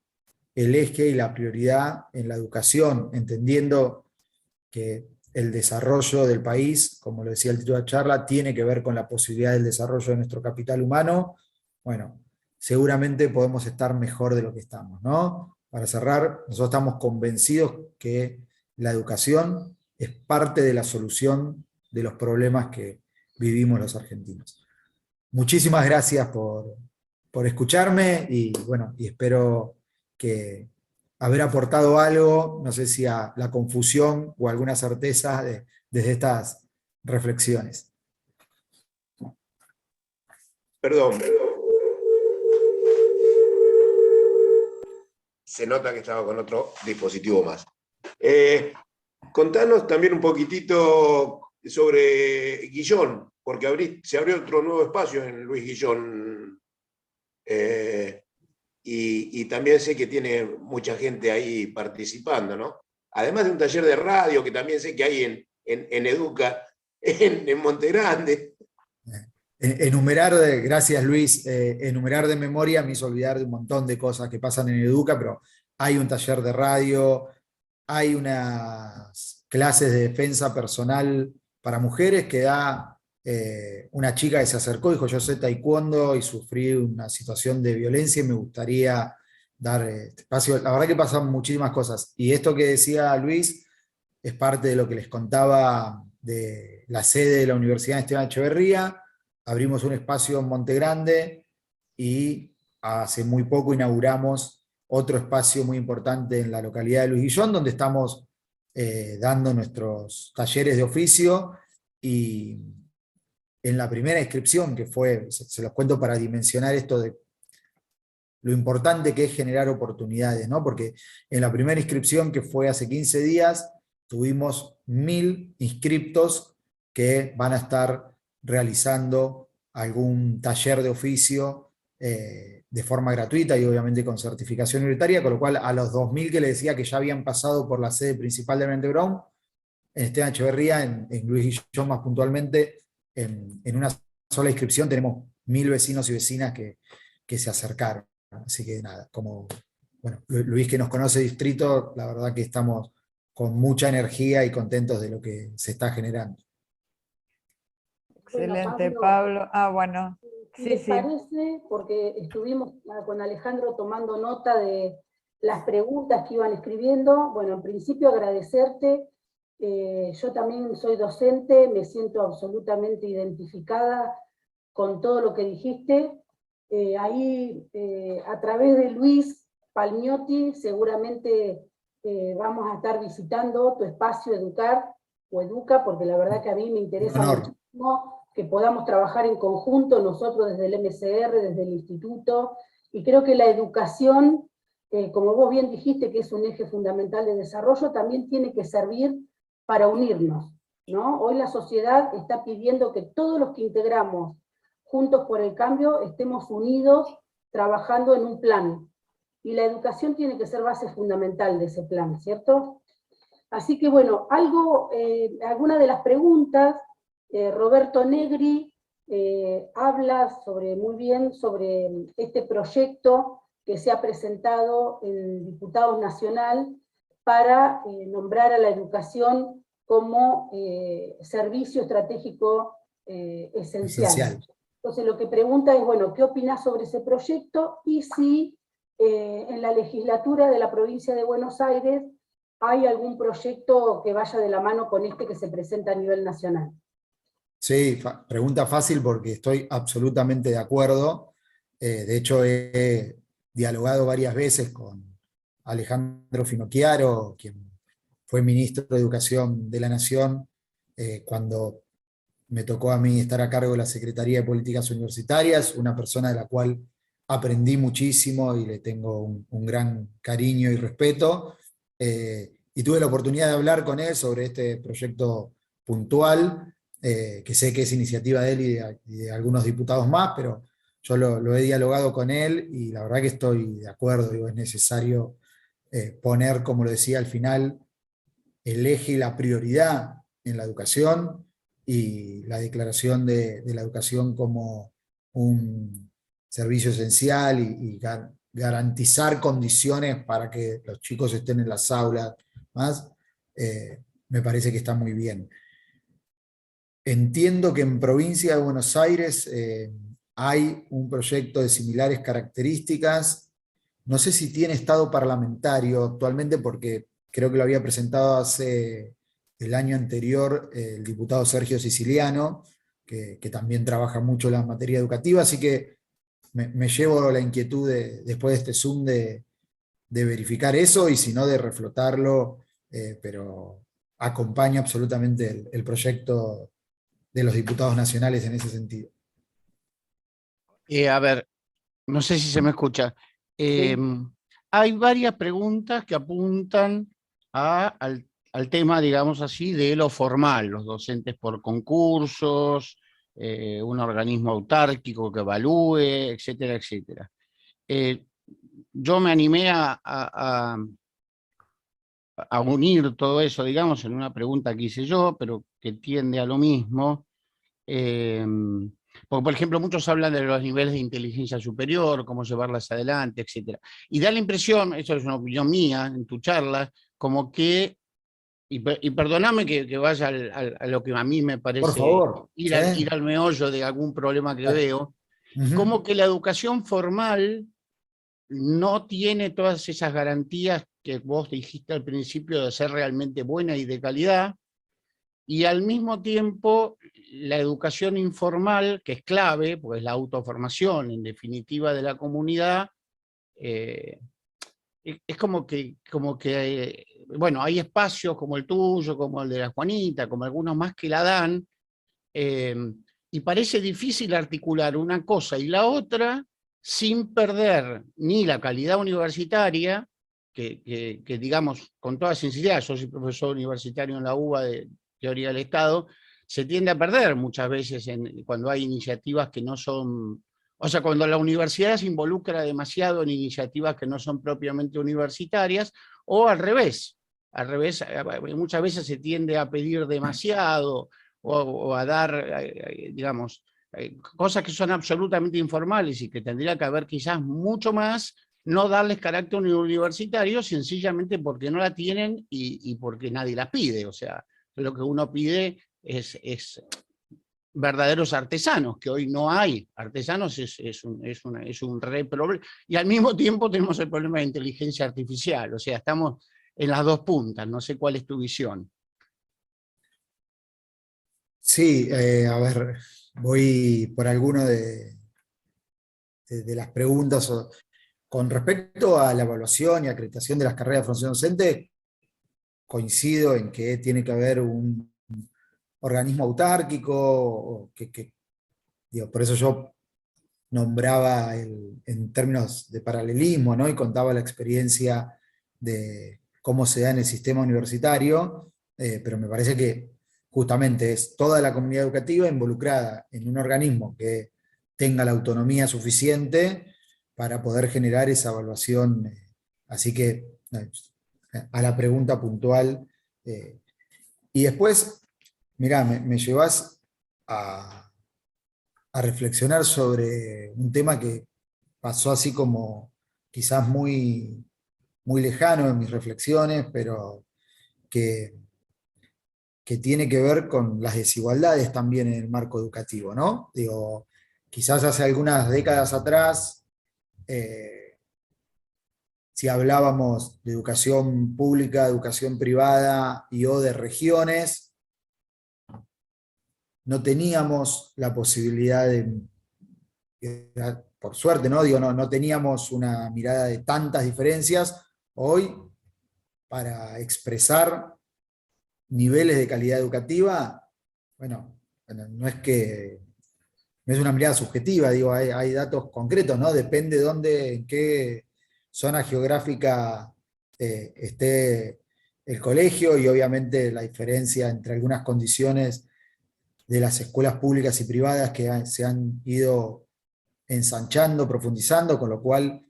el eje y la prioridad en la educación, entendiendo que el desarrollo del país, como lo decía el título de la charla, tiene que ver con la posibilidad del desarrollo de nuestro capital humano, bueno, seguramente podemos estar mejor de lo que estamos, ¿no? Para cerrar, nosotros estamos convencidos que la educación es parte de la solución de los problemas que vivimos los argentinos. Muchísimas gracias por escucharme, y bueno, y espero que haber aportado algo, no sé si a la confusión o alguna certeza desde estas reflexiones. Perdón. Se nota que estaba con otro dispositivo más. Contanos también un poquitito sobre Guillón, porque se abrió otro nuevo espacio en Luis Guillón. Y también sé que tiene mucha gente ahí participando, ¿no? Además de un taller de radio que también sé que hay en Educa, en Monte Grande. Gracias Luis, enumerar de memoria me hizo olvidar de un montón de cosas que pasan en Educa, pero hay un taller de radio, hay unas clases de defensa personal para mujeres que da una chica que se acercó y dijo: yo sé taekwondo y sufrí una situación de violencia y me gustaría dar espacio. La verdad que pasan muchísimas cosas. Y esto que decía Luis es parte de lo que les contaba de la sede de la Universidad Esteban Echeverría. Abrimos un espacio en Monte Grande y hace muy poco inauguramos otro espacio muy importante en la localidad de Luis Guillón, donde estamos dando nuestros talleres de oficio. Y en la primera inscripción, que fue, se los cuento para dimensionar esto de lo importante que es generar oportunidades, ¿no? Porque en la primera inscripción, que fue hace 15 días, tuvimos 1000 inscriptos que van a estar realizando algún taller de oficio de forma gratuita y obviamente con certificación universitaria, con lo cual a los 2000 que les decía que ya habían pasado por la sede principal de Mente Brown, en Esteban Echeverría, en Luis Guillón más puntualmente, en una sola inscripción tenemos 1000 vecinos y vecinas que se acercaron. Así que nada, como bueno, Luis que nos conoce distrito, la verdad que estamos con mucha energía y contentos de lo que se está generando. Excelente, Bueno, Pablo. Ah, bueno. Si Sí, les sí. parece, porque estuvimos con Alejandro tomando nota de las preguntas que iban escribiendo. Bueno, en principio agradecerte. Yo también soy docente, me siento absolutamente identificada con todo lo que dijiste. A través de Luis Palmiotti, seguramente vamos a estar visitando tu espacio Educar o Educa, porque la verdad que a mí me interesa muchísimo que podamos trabajar en conjunto, nosotros desde el MCR, desde el instituto, y creo que la educación, como vos bien dijiste, que es un eje fundamental de desarrollo, también tiene que servir para unirnos, ¿no? Hoy la sociedad está pidiendo que todos los que integramos Juntos por el Cambio estemos unidos trabajando en un plan, y la educación tiene que ser base fundamental de ese plan, ¿cierto? Así que bueno, alguna de las preguntas, Roberto Negri habla muy bien sobre este proyecto que se ha presentado en Diputados Nacional para nombrar a la educación como servicio estratégico esencial. Entonces lo que pregunta es, bueno, ¿qué opinás sobre ese proyecto? Y si en la legislatura de la provincia de Buenos Aires ¿hay algún proyecto que vaya de la mano con este que se presenta a nivel nacional? Sí, pregunta fácil porque estoy absolutamente de acuerdo. De hecho, he dialogado varias veces con Alejandro Finocchiaro, quien fue ministro de Educación de la Nación, cuando me tocó a mí estar a cargo de la Secretaría de Políticas Universitarias, una persona de la cual aprendí muchísimo y le tengo un gran cariño y respeto. Y tuve la oportunidad de hablar con él sobre este proyecto puntual, que sé que es iniciativa de él y de algunos diputados más, pero yo lo he dialogado con él y la verdad que estoy de acuerdo. Digo, es necesario poner, como lo decía al final, el eje y la prioridad en la educación y la declaración de la educación como un servicio esencial y garantizar condiciones para que los chicos estén en las aulas, más, me parece que está muy bien. Entiendo que en provincia de Buenos Aires hay un proyecto de similares características. No sé si tiene estado parlamentario actualmente, porque creo que lo había presentado hace el año anterior el diputado Sergio Siciliano, que también trabaja mucho en la materia educativa, así que me llevo la inquietud después de este Zoom de verificar eso, y si no, de reflotarlo, pero acompaña absolutamente el proyecto de los diputados nacionales en ese sentido. A ver, no sé si se me escucha. Sí. Hay varias preguntas que apuntan al tema, digamos así, de lo formal, los docentes por concursos, un organismo autárquico que evalúe, etcétera, etcétera. Yo me animé a unir todo eso, digamos, en una pregunta que hice yo, pero que tiende a lo mismo. Porque, por ejemplo, muchos hablan de los niveles de inteligencia superior, cómo llevarlas adelante, etcétera. Y da la impresión, eso es una opinión mía en tu charla, como que, y perdóname que vaya a lo que a mí me Por parece favor. ir ¿Sí? ir al meollo de algún problema que veo, Ujú. como que la educación formal no tiene todas esas garantías que vos dijiste al principio de ser realmente buena y de calidad, y al mismo tiempo la educación informal, que es clave, pues la autoformación en definitiva de la comunidad, eh, es bueno, hay espacios como el tuyo, como el de la Juanita, como algunos más que la dan, eh, y parece difícil articular una cosa y la otra sin perder ni la calidad universitaria, que digamos, con toda sinceridad, yo soy profesor universitario en la UBA de Teoría del Estado, se tiende a perder muchas veces cuando hay iniciativas que no son, o sea, cuando la universidad se involucra demasiado en iniciativas que no son propiamente universitarias, o al revés, muchas veces se tiende a pedir demasiado, o a dar, digamos, cosas que son absolutamente informales y que tendría que haber quizás mucho más, no darles carácter universitario sencillamente porque no la tienen y porque nadie las pide. O sea, lo que uno pide es verdaderos artesanos, que hoy no hay. Artesanos es un re problema. Y al mismo tiempo tenemos el problema de inteligencia artificial. O sea, estamos en las dos puntas. No sé cuál es tu visión. Sí, a ver, voy por alguno de las preguntas. Con respecto a la evaluación y acreditación de las carreras de formación docente, coincido en que tiene que haber un organismo autárquico, digo, por eso yo nombraba en términos de paralelismo, ¿no? Y contaba la experiencia de cómo se da en el sistema universitario, pero me parece que justamente es toda la comunidad educativa involucrada en un organismo que tenga la autonomía suficiente para poder generar esa evaluación. Así que, a la pregunta puntual. Y después, mirá, me llevas a reflexionar sobre un tema que pasó así como quizás muy lejano en mis reflexiones, pero que, que tiene que ver con las desigualdades también en el marco educativo, ¿no? Digo, quizás hace algunas décadas atrás, si hablábamos de educación pública, educación privada y o de regiones, no teníamos la posibilidad por suerte, ¿no? Digo, no teníamos una mirada de tantas diferencias. Hoy, para expresar niveles de calidad educativa, bueno, no es una mirada subjetiva, digo, hay datos concretos, ¿no? Depende de dónde, en qué zona geográfica esté el colegio, y obviamente la diferencia entre algunas condiciones de las escuelas públicas y privadas que se han ido ensanchando, profundizando, con lo cual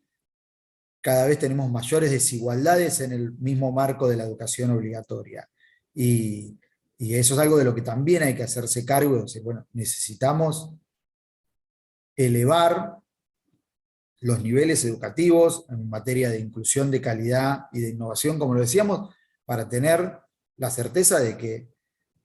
cada vez tenemos mayores desigualdades en el mismo marco de la educación obligatoria. Y eso es algo de lo que también hay que hacerse cargo, de decir, bueno, necesitamos elevar los niveles educativos en materia de inclusión, de calidad y de innovación, como lo decíamos, para tener la certeza de que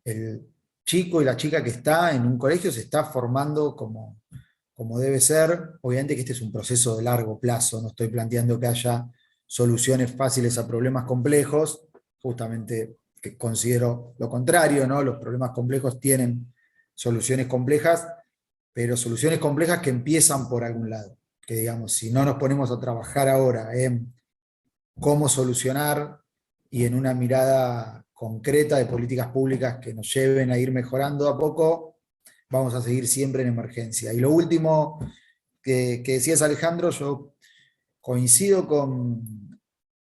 el chico y la chica que está en un colegio se está formando como debe ser. Obviamente que este es un proceso de largo plazo, no estoy planteando que haya soluciones fáciles a problemas complejos, justamente que considero lo contrario, ¿no? Los problemas complejos tienen soluciones complejas, pero soluciones complejas que empiezan por algún lado. Que digamos, si no nos ponemos a trabajar ahora en cómo solucionar y en una mirada concreta de políticas públicas que nos lleven a ir mejorando a poco, vamos a seguir siempre en emergencia. Y lo último que decías, Alejandro, yo coincido con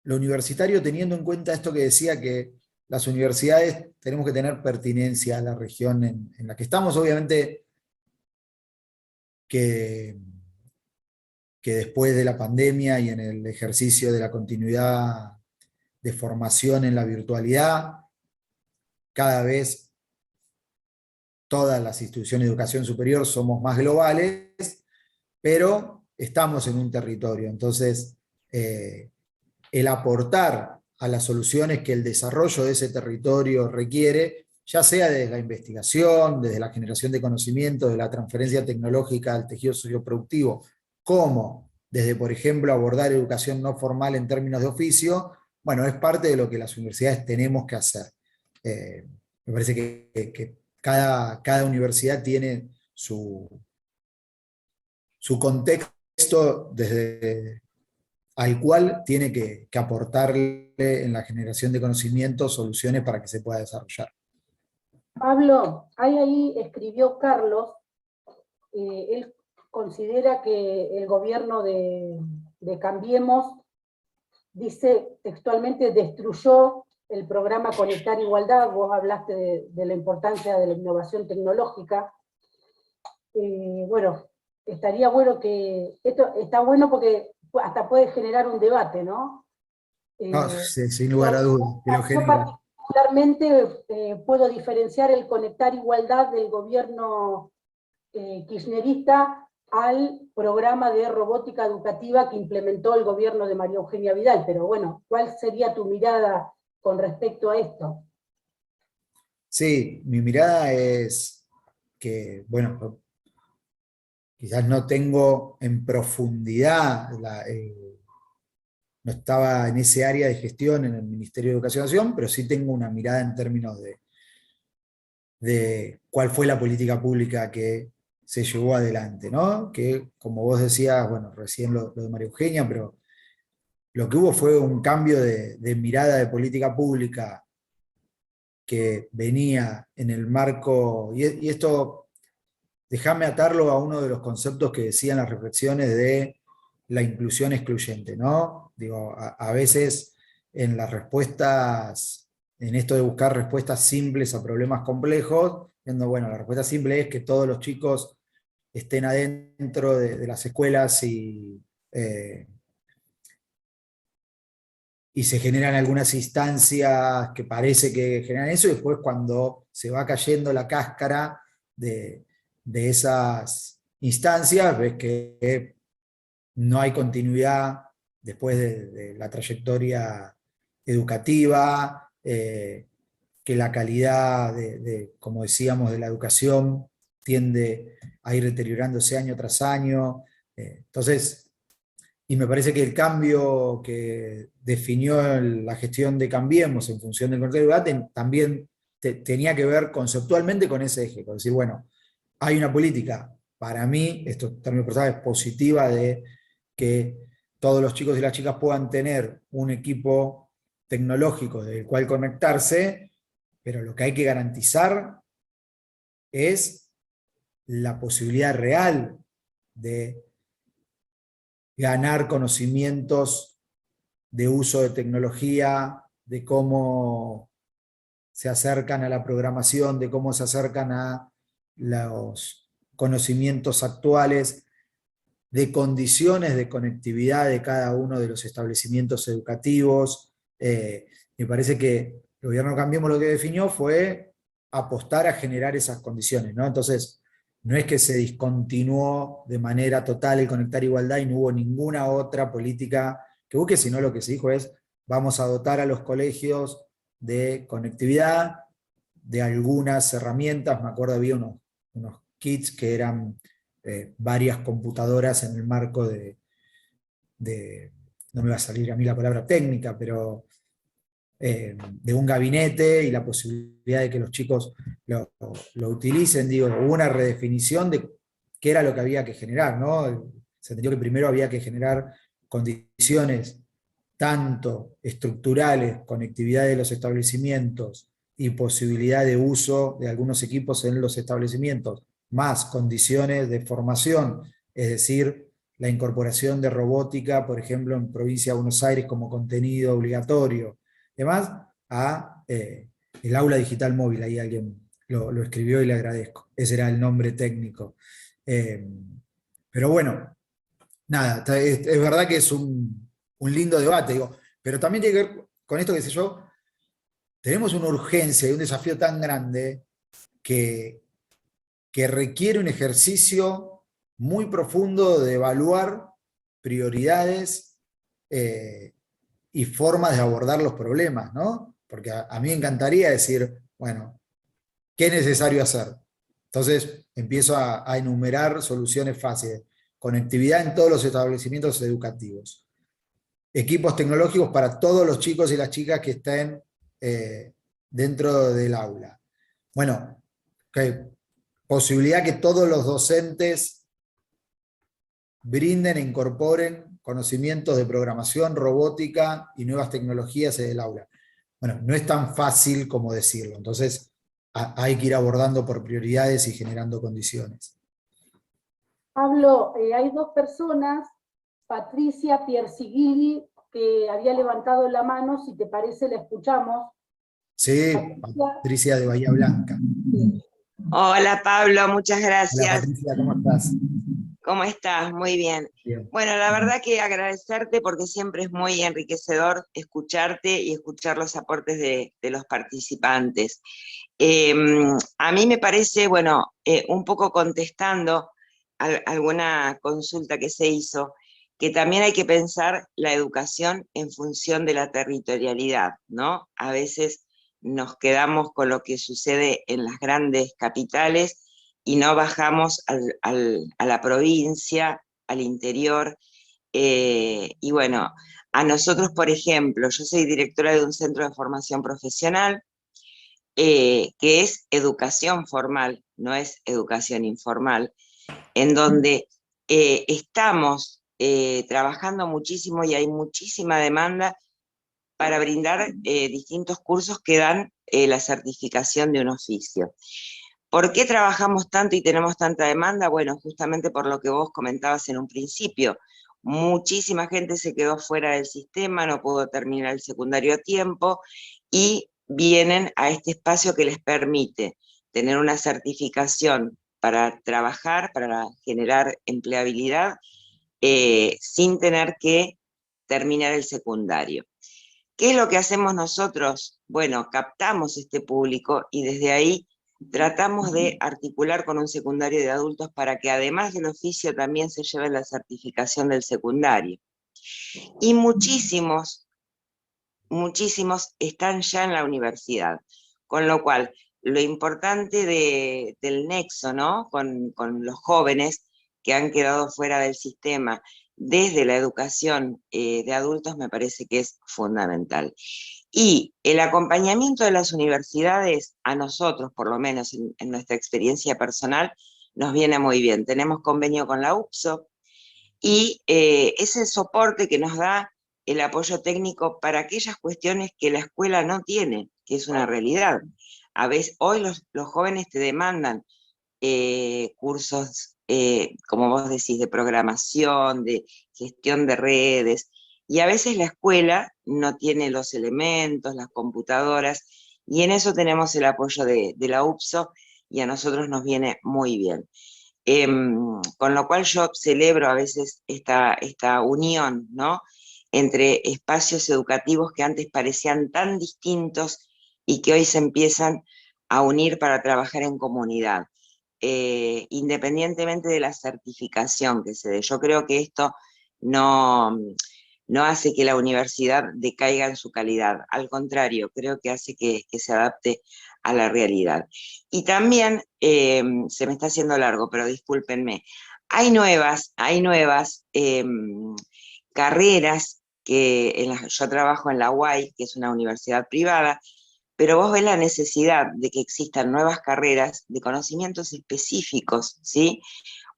lo universitario, teniendo en cuenta esto que decía, que las universidades tenemos que tener pertinencia a la región en la que estamos. Obviamente que después de la pandemia y en el ejercicio de la continuidad de formación en la virtualidad, cada vez todas las instituciones de educación superior somos más globales, pero estamos en un territorio. Entonces, el aportar a las soluciones que el desarrollo de ese territorio requiere, ya sea desde la investigación, desde la generación de conocimiento, de la transferencia tecnológica al tejido socioproductivo, como desde, por ejemplo, abordar educación no formal en términos de oficio, bueno, es parte de lo que las universidades tenemos que hacer. Me parece que cada universidad tiene su contexto al cual tiene que aportarle en la generación de conocimientos soluciones para que se pueda desarrollar. Pablo, ahí escribió Carlos, él considera que el gobierno de Cambiemos, dice textualmente, destruyó el programa Conectar Igualdad. Vos hablaste de la importancia de la innovación tecnológica. Bueno, estaría bueno que, esto está bueno porque hasta puede generar un debate, ¿no? No, sin lugar a dudas, que lo genera. Particularmente puedo diferenciar el Conectar Igualdad del gobierno kirchnerista al programa de robótica educativa que implementó el gobierno de María Eugenia Vidal. Pero bueno, ¿cuál sería tu mirada con respecto a esto? Sí, mi mirada es que, bueno, quizás no tengo en profundidad, no estaba en ese área de gestión en el Ministerio de Educación, pero sí tengo una mirada en términos de cuál fue la política pública que se llevó adelante, ¿no? Que, como vos decías, bueno, recién lo de María Eugenia, pero lo que hubo fue un cambio de mirada de política pública que venía en el marco, y esto, déjame atarlo a uno de los conceptos que decían las reflexiones de la inclusión excluyente, ¿no? Digo, a veces en las respuestas, en esto de buscar respuestas simples a problemas complejos, viendo, bueno, la respuesta simple es que todos los chicos estén adentro de las escuelas y se generan algunas instancias que parece que generan eso, y después cuando se va cayendo la cáscara de esas instancias, ves que no hay continuidad después de la trayectoria educativa, que la calidad como decíamos, de la educación tiende a ir deteriorándose año tras año. Entonces, y me parece que el cambio que definió la gestión de Cambiemos en función del Conectar Igualdad también tenía que ver conceptualmente con ese eje, con decir, bueno, hay una política, para mí, esto también es positiva, de que todos los chicos y las chicas puedan tener un equipo tecnológico del cual conectarse, pero lo que hay que garantizar es la posibilidad real de ganar conocimientos de uso de tecnología, de cómo se acercan a la programación, de cómo se acercan a los conocimientos actuales, de condiciones de conectividad de cada uno de los establecimientos educativos. Me parece que el gobierno Cambiemos lo que definió fue apostar a generar esas condiciones, ¿no? Entonces, no es que se discontinuó de manera total el Conectar Igualdad y no hubo ninguna otra política que busque, sino lo que se dijo es, vamos a dotar a los colegios de conectividad, de algunas herramientas. Me acuerdo había unos kits que eran varias computadoras en el marco no me va a salir a mí la palabra técnica, pero de un gabinete, y la posibilidad de que los chicos lo utilicen. Digo, hubo una redefinición de qué era lo que había que generar, ¿no? Se entendió que primero había que generar condiciones tanto estructurales, conectividad de los establecimientos y posibilidad de uso de algunos equipos en los establecimientos, más condiciones de formación es decir, la incorporación de robótica, por ejemplo, en provincia de Buenos Aires como contenido obligatorio, además a el aula digital móvil, ahí alguien lo escribió y le agradezco, ese era el nombre técnico. Pero bueno, nada, es verdad que es un lindo debate, digo, pero también tiene que ver con esto que sé yo, tenemos una urgencia y un desafío tan grande que requiere un ejercicio muy profundo de evaluar prioridades y formas de abordar los problemas, ¿no? Porque a mí me encantaría decir, bueno, ¿qué es necesario hacer? Entonces empiezo a enumerar soluciones fáciles. Conectividad en todos los establecimientos educativos. Equipos tecnológicos para todos los chicos y las chicas que estén dentro del aula. Bueno, okay. Posibilidad que todos los docentes brinden e incorporen conocimientos de programación, robótica y nuevas tecnologías en el aula. Bueno, no es tan fácil como decirlo, entonces hay que ir abordando por prioridades y generando condiciones. Pablo, hay dos personas, Patricia Piersigili, que había levantado la mano, si te parece la escuchamos. Sí, Patricia de Bahía Blanca. Sí. Hola Pablo, muchas Hola gracias. Patricia, ¿cómo estás? ¿Cómo estás? Muy bien. Bien. Bueno, la verdad que agradecerte porque siempre es muy enriquecedor escucharte y escuchar los aportes de los participantes. A mí me parece, bueno, un poco contestando alguna consulta que se hizo, que también hay que pensar la educación en función de la territorialidad, ¿no? A veces nos quedamos con lo que sucede en las grandes capitales y no bajamos a la provincia, al interior. Y bueno, a nosotros, por ejemplo, yo soy directora de un centro de formación profesional, que es educación formal, no es educación informal, en donde estamos trabajando muchísimo y hay muchísima demanda para brindar distintos cursos que dan la certificación de un oficio. ¿Por qué trabajamos tanto y tenemos tanta demanda? Bueno, justamente por lo que vos comentabas en un principio. Muchísima gente se quedó fuera del sistema, no pudo terminar el secundario a tiempo y vienen a este espacio que les permite tener una certificación para trabajar, para generar empleabilidad, sin tener que terminar el secundario. ¿Qué es lo que hacemos nosotros? Bueno, captamos este público y desde ahí tratamos de articular con un secundario de adultos para que además del oficio también se lleve la certificación del secundario. Y muchísimos están ya en la universidad, con lo cual lo importante del nexo, ¿no? con los jóvenes que han quedado fuera del sistema desde la educación de adultos me parece que es fundamental. Y el acompañamiento de las universidades, a nosotros, por lo menos en nuestra experiencia personal, nos viene muy bien. Tenemos convenio con la UPSO y ese soporte que nos da el apoyo técnico para aquellas cuestiones que la escuela no tiene, que es una realidad. A veces, hoy los jóvenes te demandan cursos, como vos decís, de programación, de gestión de redes, y a veces la escuela no tiene los elementos, las computadoras, y en eso tenemos el apoyo de la UPSO, y a nosotros nos viene muy bien. Con lo cual yo celebro a veces esta unión, ¿no? Entre espacios educativos que antes parecían tan distintos y que hoy se empiezan a unir para trabajar en comunidad. Independientemente de la certificación que se dé. Yo creo que esto no hace que la universidad decaiga en su calidad, al contrario, creo que hace que se adapte a la realidad. Y también, se me está haciendo largo, pero discúlpenme, hay nuevas carreras que yo trabajo en la UAI, que es una universidad privada, pero vos ves la necesidad de que existan nuevas carreras de conocimientos específicos, ¿sí?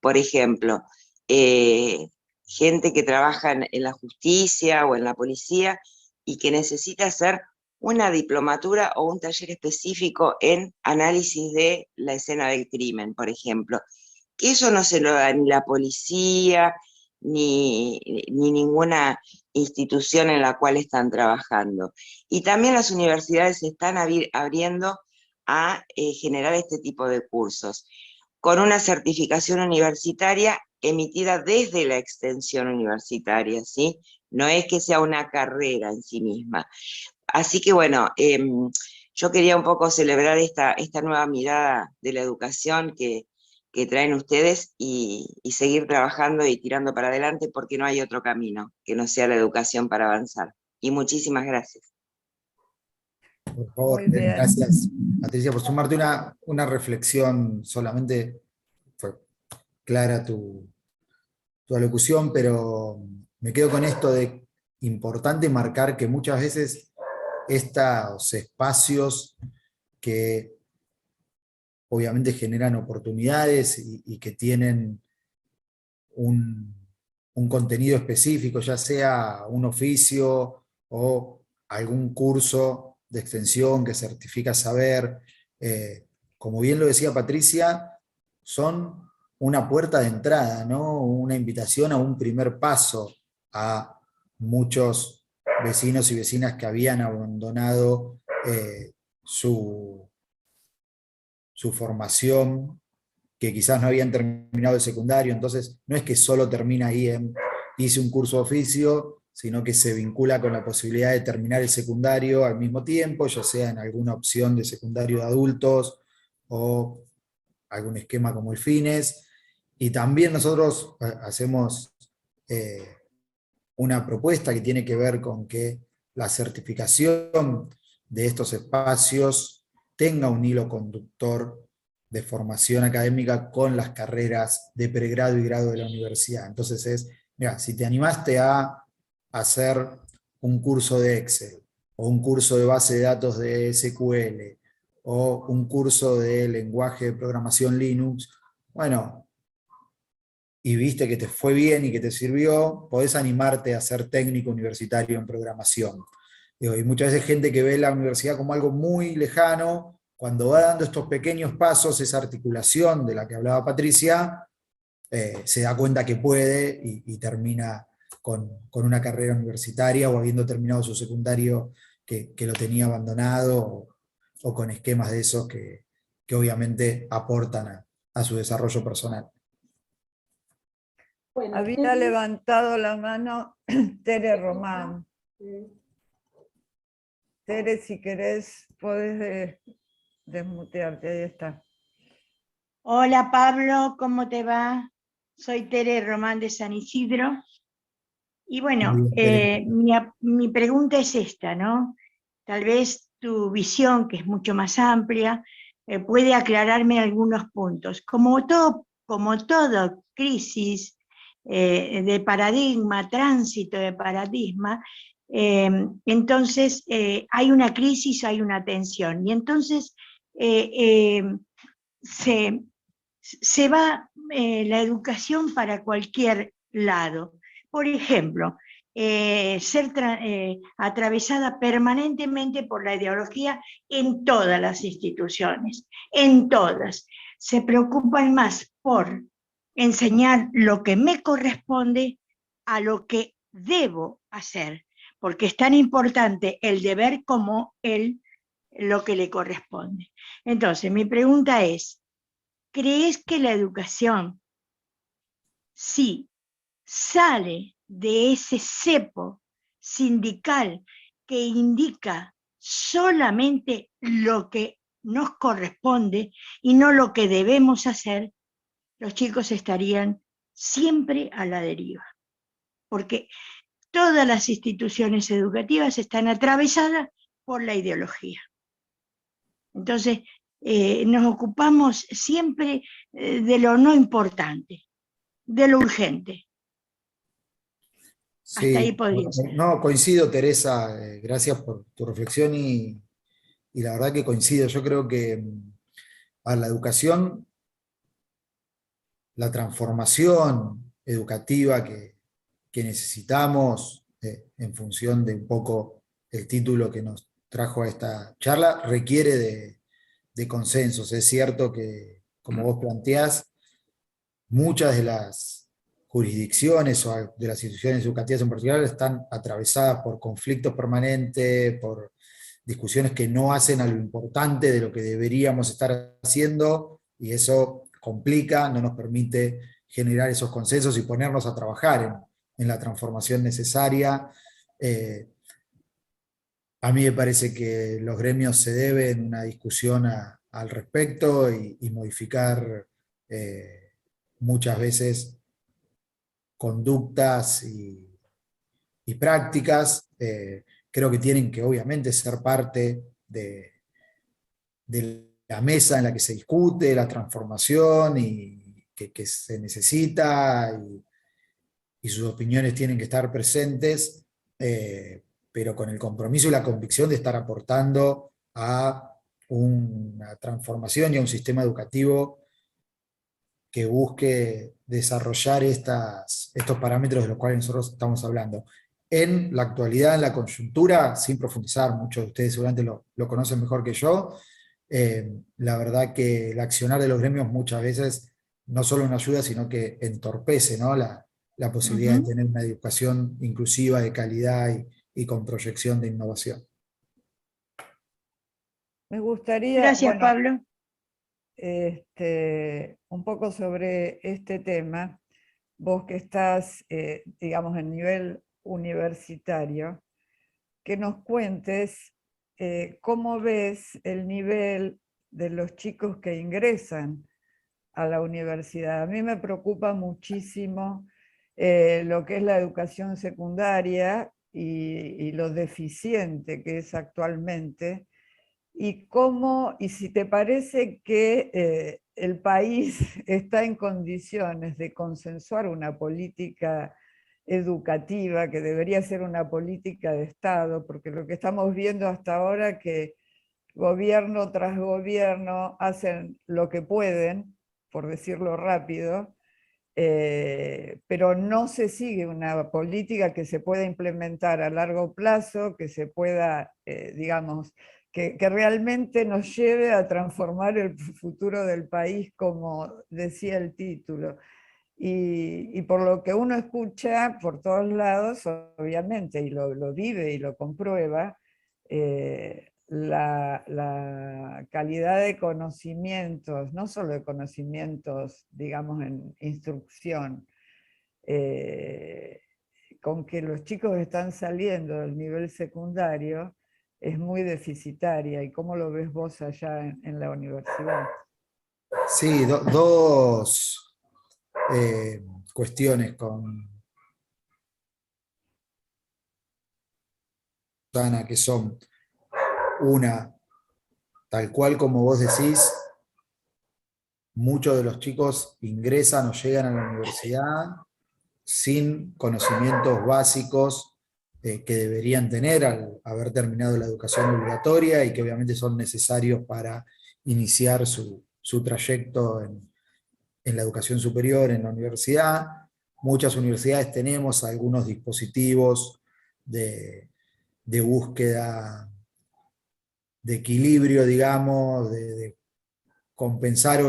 Por ejemplo, gente que trabaja en la justicia o en la policía y que necesita hacer una diplomatura o un taller específico en análisis de la escena del crimen, por ejemplo. que eso no se lo da ni la policía, ni ninguna institución en la cual están trabajando. Y también las universidades se están abriendo a generar este tipo de cursos, con una certificación universitaria emitida desde la extensión universitaria, ¿sí? No es que sea una carrera en sí misma. Así que bueno, yo quería un poco celebrar esta nueva mirada de la educación que traen ustedes y seguir trabajando y tirando para adelante, porque no hay otro camino que no sea la educación para avanzar. Y muchísimas gracias. Por favor, Muy bien. gracias, Patricia, por sumarte una reflexión. Solamente fue clara tu alocución, pero me quedo con esto de importante marcar que muchas veces estos espacios que obviamente generan oportunidades y que tienen un contenido específico, ya sea un oficio o algún curso de extensión que certifica saber, como bien lo decía Patricia, son una puerta de entrada, ¿no? Una invitación a un primer paso a muchos vecinos y vecinas que habían abandonado su formación, que quizás no habían terminado el secundario. Entonces no es que solo termina ahí en hice un curso de oficio, sino que se vincula con la posibilidad de terminar el secundario al mismo tiempo, ya sea en alguna opción de secundario de adultos o algún esquema como el FINES. Y también nosotros hacemos una propuesta que tiene que ver con que la certificación de estos espacios tenga un hilo conductor de formación académica con las carreras de pregrado y grado de la universidad. Entonces mira, si te animaste a hacer un curso de Excel, o un curso de base de datos de SQL, o un curso de lenguaje de programación Linux, bueno, y viste que te fue bien y que te sirvió, podés animarte a ser técnico universitario en programación. Digo, y muchas veces gente que ve la universidad como algo muy lejano, cuando va dando estos pequeños pasos, esa articulación de la que hablaba Patricia, se da cuenta que puede y termina con una carrera universitaria o habiendo terminado su secundario que lo tenía abandonado o con esquemas de esos que obviamente aportan a su desarrollo personal. Bueno, Había levantado la mano Tere Román. Tere, si querés, podés desmutearte, ahí está. Hola Pablo, ¿cómo te va? Soy Tere Román de San Isidro. Y bueno, mi pregunta es esta, ¿no? Tal vez tu visión, que es mucho más amplia, puede aclararme algunos puntos. Como todo crisis de paradigma, tránsito de paradigma, entonces hay una crisis, hay una tensión. Y entonces se va la educación para cualquier lado. Por ejemplo, ser atravesada permanentemente por la ideología en todas las instituciones, en todas. Se preocupan más por enseñar lo que me corresponde a lo que debo hacer, porque es tan importante el deber como lo que le corresponde. Entonces, mi pregunta es, ¿crees que la educación, si sale de ese cepo sindical que indica solamente lo que nos corresponde y no lo que debemos hacer, los chicos estarían siempre a la deriva? Porque todas las instituciones educativas están atravesadas por la ideología. Entonces, nos ocupamos siempre de lo no importante, de lo urgente. Sí, hasta ahí podría ser. No, coincido, Teresa, gracias por tu reflexión y la verdad que coincido. Yo creo que a la educación, la transformación educativa que necesitamos en función de un poco el título que nos trajo a esta charla, requiere de consensos. Es cierto que, como vos planteás, muchas de las jurisdicciones o de las instituciones educativas en particular están atravesadas por conflictos permanentes, por discusiones que no hacen a lo importante de lo que deberíamos estar haciendo, y eso complica, no nos permite generar esos consensos y ponernos a trabajar en la transformación necesaria. A mí me parece que los gremios se deben una discusión al respecto y modificar muchas veces conductas y prácticas. Creo que tienen que obviamente ser parte de la mesa en la que se discute la transformación y que se necesita, y sus opiniones tienen que estar presentes, pero con el compromiso y la convicción de estar aportando a una transformación y a un sistema educativo que busque desarrollar estos parámetros de los cuales nosotros estamos hablando. En la actualidad, en la coyuntura, sin profundizar, muchos de ustedes seguramente lo conocen mejor que yo, la verdad que el accionar de los gremios muchas veces no solo nos ayuda, sino que entorpece, ¿no?, la posibilidad de tener una educación inclusiva, de calidad y con proyección de innovación. Me gustaría, Gracias, bueno, Pablo. un poco sobre este tema, vos que estás, digamos, en nivel universitario, que nos cuentes cómo ves el nivel de los chicos que ingresan a la universidad. A mí me preocupa muchísimo lo que es la educación secundaria y lo deficiente que es actualmente, y si te parece que el país está en condiciones de consensuar una política educativa que debería ser una política de Estado, porque lo que estamos viendo hasta ahora es que gobierno tras gobierno hacen lo que pueden, por decirlo rápido, pero no se sigue una política que se pueda implementar a largo plazo, que se pueda, digamos, que realmente nos lleve a transformar el futuro del país, como decía el título. Y por lo que uno escucha por todos lados, obviamente, y lo vive y lo comprueba, la calidad de conocimientos, no solo de conocimientos, digamos, en instrucción, con que los chicos están saliendo del nivel secundario, es muy deficitaria. ¿Y cómo lo ves vos allá en la universidad? Sí, dos cuestiones con Ana, que son: una, tal cual como vos decís, muchos de los chicos ingresan o llegan a la universidad sin conocimientos básicos que deberían tener al haber terminado la educación obligatoria, y que obviamente son necesarios para iniciar su trayecto en la educación superior, en la universidad. Muchas universidades tenemos algunos dispositivos de búsqueda de equilibrio, digamos, de compensar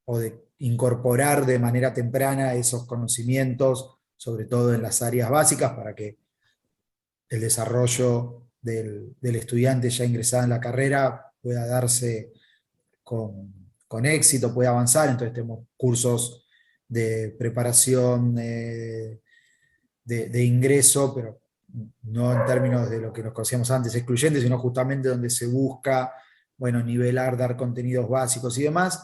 o de incorporar de manera temprana esos conocimientos, sobre todo en las áreas básicas, para que el desarrollo del estudiante ya ingresado en la carrera pueda darse con éxito, pueda avanzar. Entonces tenemos cursos de preparación de ingreso, pero no en términos de lo que nos conocíamos antes, excluyentes, sino justamente donde se busca, bueno, nivelar, dar contenidos básicos y demás,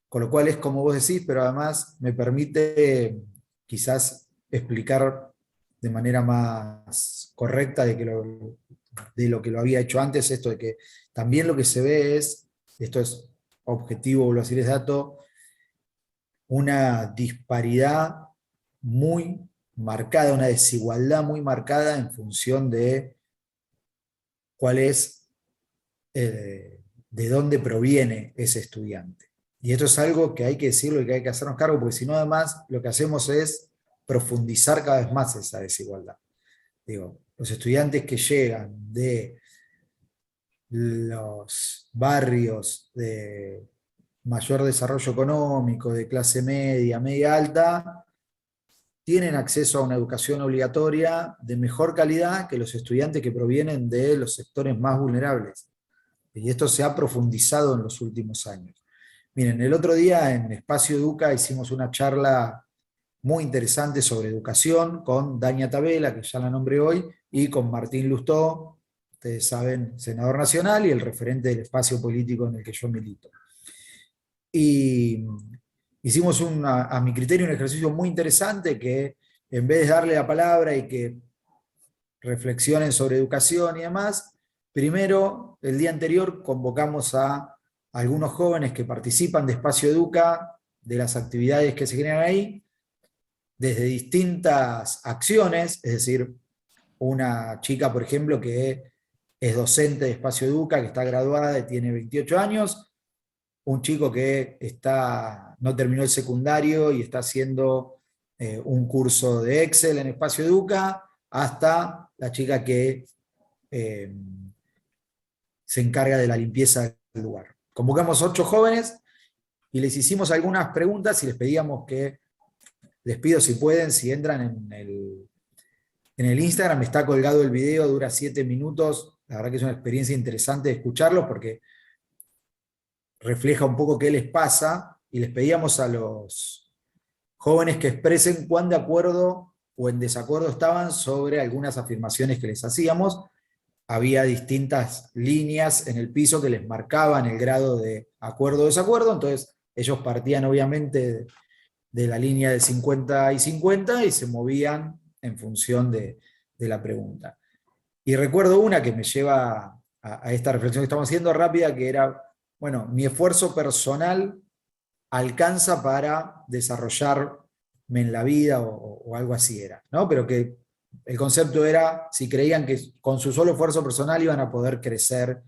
con lo cual es como vos decís, pero además me permite quizás explicar de manera más correcta de lo que lo había hecho antes, esto de que también lo que se ve es, esto es objetivo, vuelvo a decir, es dato, una disparidad muy marcada, una desigualdad muy marcada en función de cuál es, de dónde proviene ese estudiante. Y esto es algo que hay que decirlo y que hay que hacernos cargo, porque si no, además lo que hacemos es profundizar cada vez más esa desigualdad. Digo, los estudiantes que llegan de los barrios de mayor desarrollo económico, de clase media, media alta, tienen acceso a una educación obligatoria de mejor calidad que los estudiantes que provienen de los sectores más vulnerables. Y esto se ha profundizado en los últimos años. Miren, el otro día en Espacio Educa hicimos una charla muy interesante sobre educación con Dania Tabela, que ya la nombré hoy, y con Martín Lustó, ustedes saben, senador nacional y el referente del espacio político en el que yo milito. Y hicimos a mi criterio un ejercicio muy interesante que en vez de darle la palabra y que reflexionen sobre educación y demás, primero, el día anterior convocamos a algunos jóvenes que participan de Espacio Educa, de las actividades que se generan ahí, desde distintas acciones, es decir, una chica, por ejemplo, que es docente de Espacio Educa, que está graduada y tiene 28 años, un chico que no terminó el secundario y está haciendo un curso de Excel en Espacio Educa, hasta la chica que se encarga de la limpieza del lugar. Convocamos 8 jóvenes y les hicimos algunas preguntas y les pedíamos que, les pido si pueden, si entran en el Instagram, está colgado el video, dura 7 minutos, la verdad que es una experiencia interesante de escucharlos porque refleja un poco qué les pasa, y les pedíamos a los jóvenes que expresen cuán de acuerdo o en desacuerdo estaban sobre algunas afirmaciones que les hacíamos. Había distintas líneas en el piso que les marcaban el grado de acuerdo o desacuerdo, entonces ellos partían obviamente de la línea de 50 y 50 y se movían en función de la pregunta. Y recuerdo una que me lleva a esta reflexión que estamos haciendo rápida, que era, bueno, mi esfuerzo personal alcanza para desarrollarme en la vida o algo así era, ¿no? Pero que el concepto era si creían que con su solo esfuerzo personal iban a poder crecer.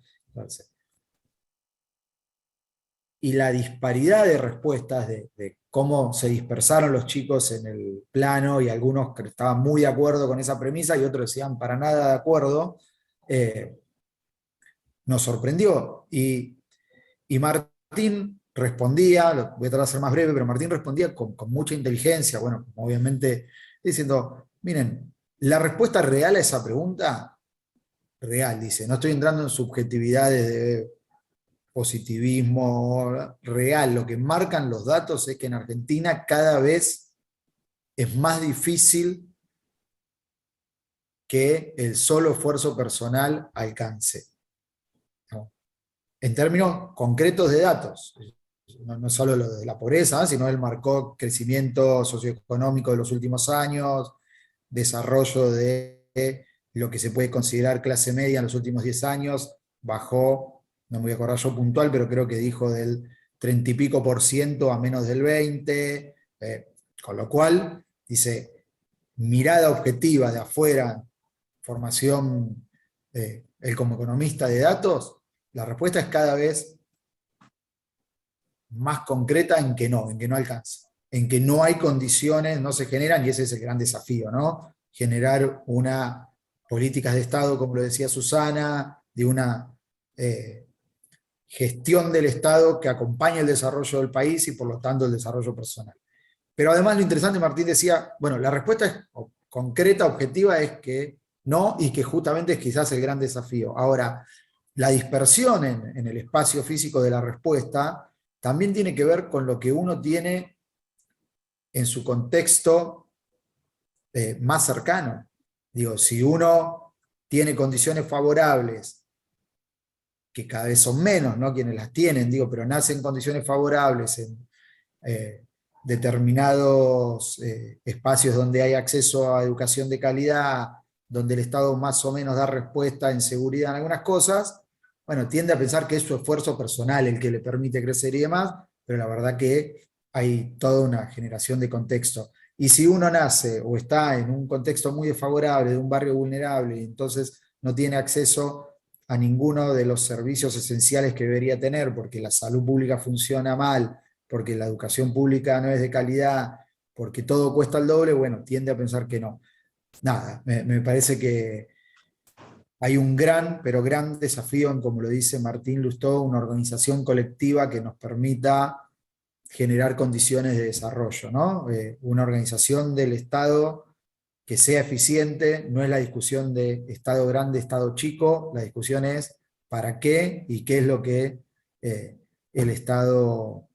Y la disparidad de respuestas de cómo se dispersaron los chicos en el plano, y algunos que estaban muy de acuerdo con esa premisa y otros decían para nada de acuerdo, nos sorprendió. Y Martín respondía, lo voy a tratar de ser más breve, pero Martín respondía con mucha inteligencia, bueno, obviamente diciendo, miren, la respuesta real a esa pregunta, real, dice, no estoy entrando en subjetividades de positivismo real, lo que marcan los datos es que en Argentina cada vez es más difícil que el solo esfuerzo personal alcance, ¿no? En términos concretos de datos, no solo lo de la pobreza, sino él marcó crecimiento socioeconómico de los últimos años, desarrollo de lo que se puede considerar clase media en los últimos 10 años, bajó, no me voy a acordar yo puntual, pero creo que dijo del 30 y pico % a menos del 20%, con lo cual, dice, mirada objetiva de afuera, formación, él como economista de datos, la respuesta es cada vez más concreta en que no alcanza, en que no hay condiciones, no se generan, y ese es el gran desafío, ¿no? Generar políticas de Estado, como lo decía Susana, de una gestión del Estado que acompañe el desarrollo del país y por lo tanto el desarrollo personal. Pero además lo interesante, Martín decía, bueno, la respuesta concreta, objetiva, es que no, y que justamente es quizás el gran desafío. Ahora, la dispersión en el espacio físico de la respuesta también tiene que ver con lo que uno tiene en su contexto más cercano. Digo, si uno tiene condiciones favorables, que cada vez son menos, ¿no?, quienes las tienen, digo, pero nacen en condiciones favorables en determinados espacios donde hay acceso a educación de calidad, donde el Estado más o menos da respuesta en seguridad en algunas cosas, bueno, tiende a pensar que es su esfuerzo personal el que le permite crecer y demás, pero la verdad que hay toda una generación de contexto. Y si uno nace o está en un contexto muy desfavorable, de un barrio vulnerable, y entonces no tiene acceso a ninguno de los servicios esenciales que debería tener, porque la salud pública funciona mal, porque la educación pública no es de calidad, porque todo cuesta el doble, bueno, tiende a pensar que no. Nada, me parece que hay un gran, pero gran desafío en, como lo dice Martín Lustó, una organización colectiva que nos permita generar condiciones de desarrollo, ¿no? Una organización del Estado que sea eficiente, no es la discusión de Estado grande, Estado chico, la discusión es para qué y qué es lo que el Estado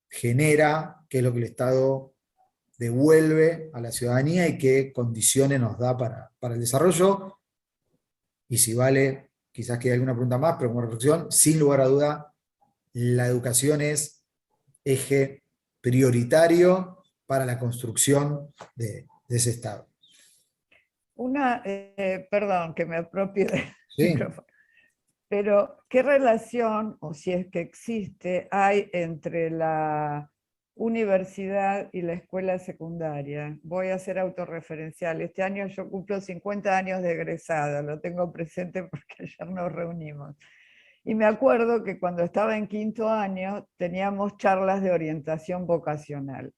genera, qué es lo que el Estado devuelve a la ciudadanía y qué condiciones nos da para el desarrollo. Y si vale, quizás quede alguna pregunta más, pero como reflexión, sin lugar a duda, la educación es eje prioritario para la construcción de ese Estado. Perdón, que me apropie del Sí. micrófono. Pero, ¿qué relación, o si es que existe, hay entre la universidad y la escuela secundaria? Voy a ser autorreferencial. Este año yo cumplo 50 años de egresada, lo tengo presente porque ayer nos reunimos. Y me acuerdo que cuando estaba en 5º año teníamos charlas de orientación vocacional.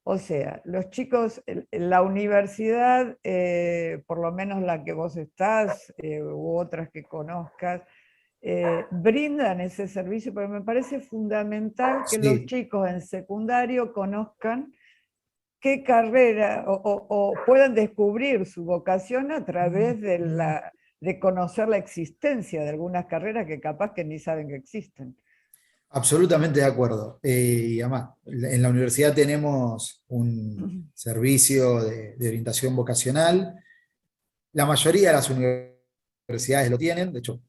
O sea, los chicos, la universidad, por lo menos la que vos estás, u otras que conozcas, brindan ese servicio, pero me parece fundamental que los Sí, chicos en secundario conozcan qué carrera, o puedan descubrir su vocación a través de conocer la existencia de algunas carreras que capaz que ni saben que existen. absolutamente de acuerdo. Y además, en la universidad tenemos un servicio de orientación vocacional. La mayoría de las universidades lo tienen, de hecho,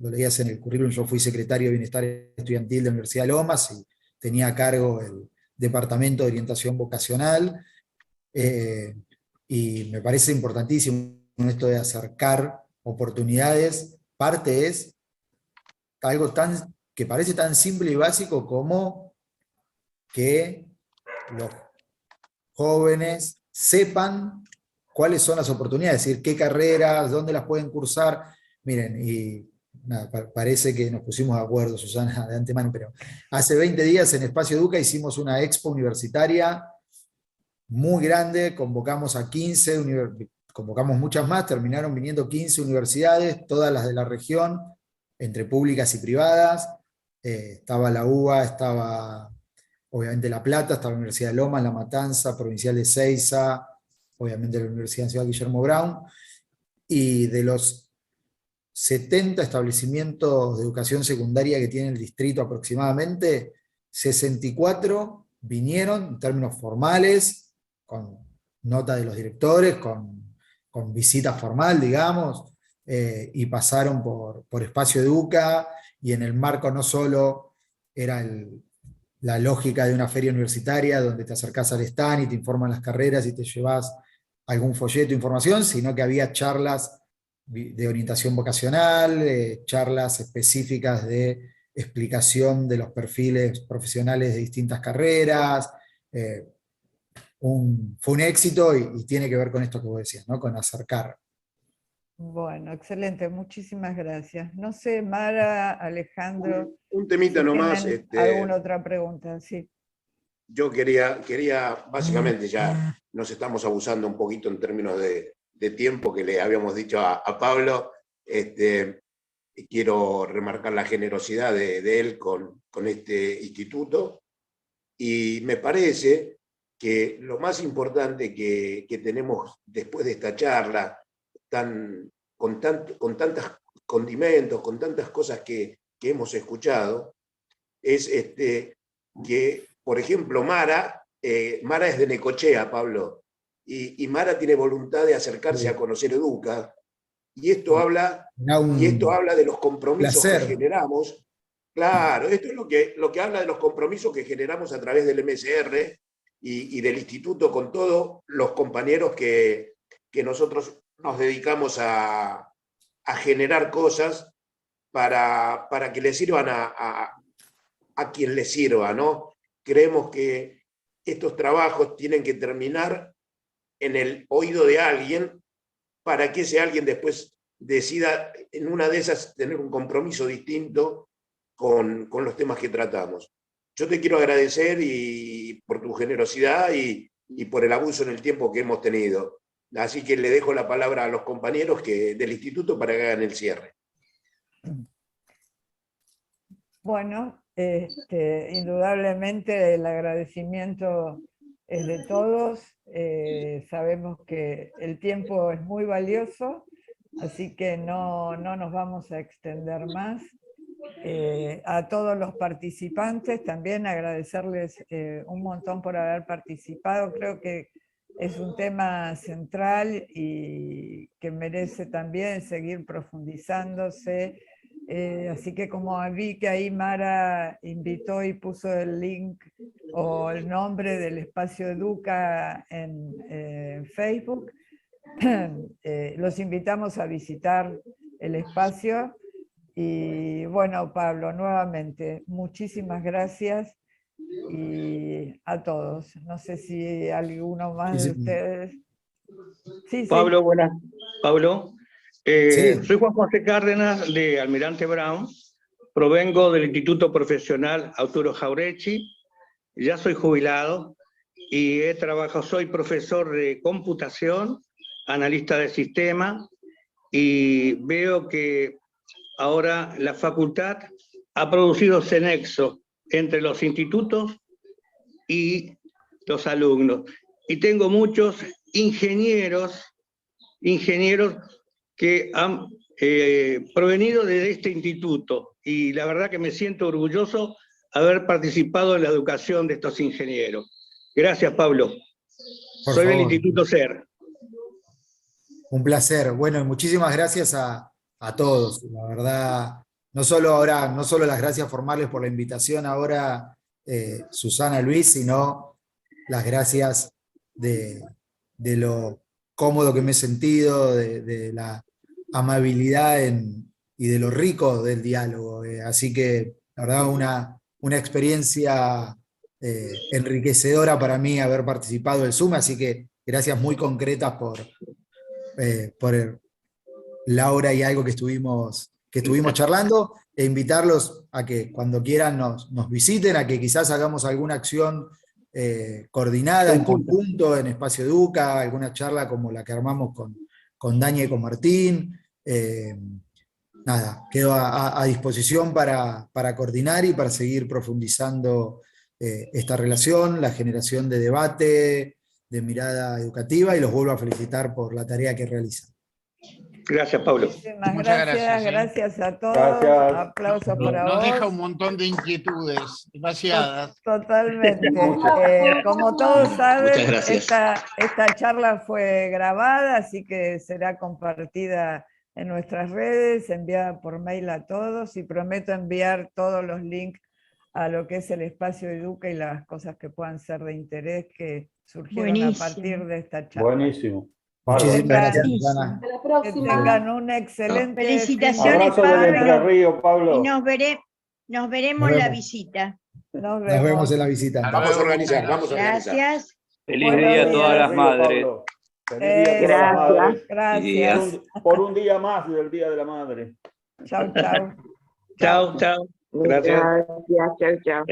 lo leías en el currículum, yo fui secretario de Bienestar Estudiantil de la Universidad de Lomas y tenía a cargo el Departamento de Orientación Vocacional, y me parece importantísimo esto de acercar oportunidades. Parte es algo que parece tan simple y básico como que los jóvenes sepan cuáles son las oportunidades, es decir, qué carreras, dónde las pueden cursar. Miren, y nada, parece que nos pusimos de acuerdo, Susana, de antemano, pero hace 20 días en Espacio Educa hicimos una expo universitaria muy grande, convocamos a 15, convocamos muchas más, terminaron viniendo 15 universidades, todas las de la región, entre públicas y privadas. Estaba la UBA, estaba obviamente La Plata, estaba la Universidad de Lomas, La Matanza, Provincial de Seiza, obviamente la Universidad Nacional Guillermo Brown, y de los 70 establecimientos de educación secundaria que tiene el distrito aproximadamente, 64 vinieron en términos formales, con nota de los directores, con visita formal, digamos, y pasaron por Espacio Educa, y en el marco no solo era la lógica de una feria universitaria donde te acercás al stand y te informan las carreras y te llevas algún folleto de información, sino que había charlas de orientación vocacional, charlas específicas de explicación de los perfiles profesionales de distintas carreras. Fue un éxito y tiene que ver con esto que vos decías, ¿no? Con acercar. Bueno, excelente, muchísimas gracias. No sé, Mara, Alejandro, Un temita si nomás. tienen alguna otra pregunta. Sí. Yo quería, básicamente ya nos estamos abusando un poquito en términos de tiempo que le habíamos dicho a Pablo. Quiero remarcar la generosidad de él con este instituto, y me parece que lo más importante que tenemos después de esta charla, con tantos condimentos, con tantas cosas que hemos escuchado, es que, por ejemplo, Mara es de Necochea, Pablo, y Mara tiene voluntad de acercarse a conocer Educa, y esto habla de los compromisos que generamos. Claro, esto es lo que habla de los compromisos que generamos a través del MSR y del instituto con todos los compañeros que nosotros nos dedicamos a generar cosas para que le sirvan a quien le sirva, ¿no? Creemos que estos trabajos tienen que terminar en el oído de alguien para que ese alguien después decida en una de esas tener un compromiso distinto con los temas que tratamos. Yo te quiero agradecer por tu generosidad y por el abuso en el tiempo que hemos tenido. Así que le dejo la palabra a los compañeros del instituto para que hagan el cierre. Bueno, indudablemente el agradecimiento es de todos. Sabemos que el tiempo es muy valioso, así que no nos vamos a extender más. A todos los participantes también agradecerles un montón por haber participado. Creo que es un tema central y que merece también seguir profundizándose. Así que como vi que ahí Mara invitó y puso el link o el nombre del espacio Educa en Facebook, los invitamos a visitar el espacio. Y bueno, Pablo, nuevamente, muchísimas gracias y a todos. No sé si alguno más de ustedes. Sí, Pablo, sí. buenas. Pablo, Sí. soy Juan José Cárdenas de Almirante Brown, provengo del Instituto Profesional Arturo Jauregui, ya soy jubilado y he trabajado, soy profesor de computación, analista de sistema, y veo que ahora la facultad ha producido ese nexo entre los institutos y los alumnos. Y tengo muchos ingenieros que han provenido de este instituto. Y la verdad que me siento orgulloso haber participado en la educación de estos ingenieros. Gracias, Pablo. Soy del Instituto SER. Un placer. Bueno, y muchísimas gracias a todos. La verdad, no solo las gracias formales por la invitación ahora, Susana, Luis, sino las gracias de lo cómodo que me he sentido, de la amabilidad y de lo rico del diálogo. Así que, la verdad, una experiencia enriquecedora para mí haber participado del Zoom, así que gracias muy concretas por la hora y algo que estuvimos charlando, e invitarlos a que cuando quieran nos visiten, a que quizás hagamos alguna acción coordinada, en conjunto, en Espacio Educa, alguna charla como la que armamos con Dani y con Martín. Nada, quedo a disposición para coordinar y para seguir profundizando esta relación, la generación de debate, de mirada educativa, y los vuelvo a felicitar por la tarea que realizan. Gracias, Pablo. Muchísimas Muchas gracias, gracias, gracias a todos. Gracias. Aplausos para Nos vos. deja un montón de inquietudes, demasiadas. Totalmente. Como todos saben, esta charla fue grabada, así que será compartida en nuestras redes, enviada por mail a todos, y prometo enviar todos los links a lo que es el espacio Educa y las cosas que puedan ser de interés que surgieron a partir de esta charla. Buenísimo. Muchísimas gracias, Buenísimo. Susana. Hasta la Que próxima. tengan un excelente Felicitaciones, Abrazo desde Entre Pablo. Ríos, Pablo. Y nos veremos en la visita. Nos Nos vemos en la visita. Hasta Vamos a luego, organizar, muchas vamos a organizar. Gracias. Feliz Buenos día a todas días. las madres. Pablo. Feliz día a todas las madres. Gracias. Por un día más del Día de la Madre. Chau, chau. Chao, chao. Gracias. Gracias, chao, chao.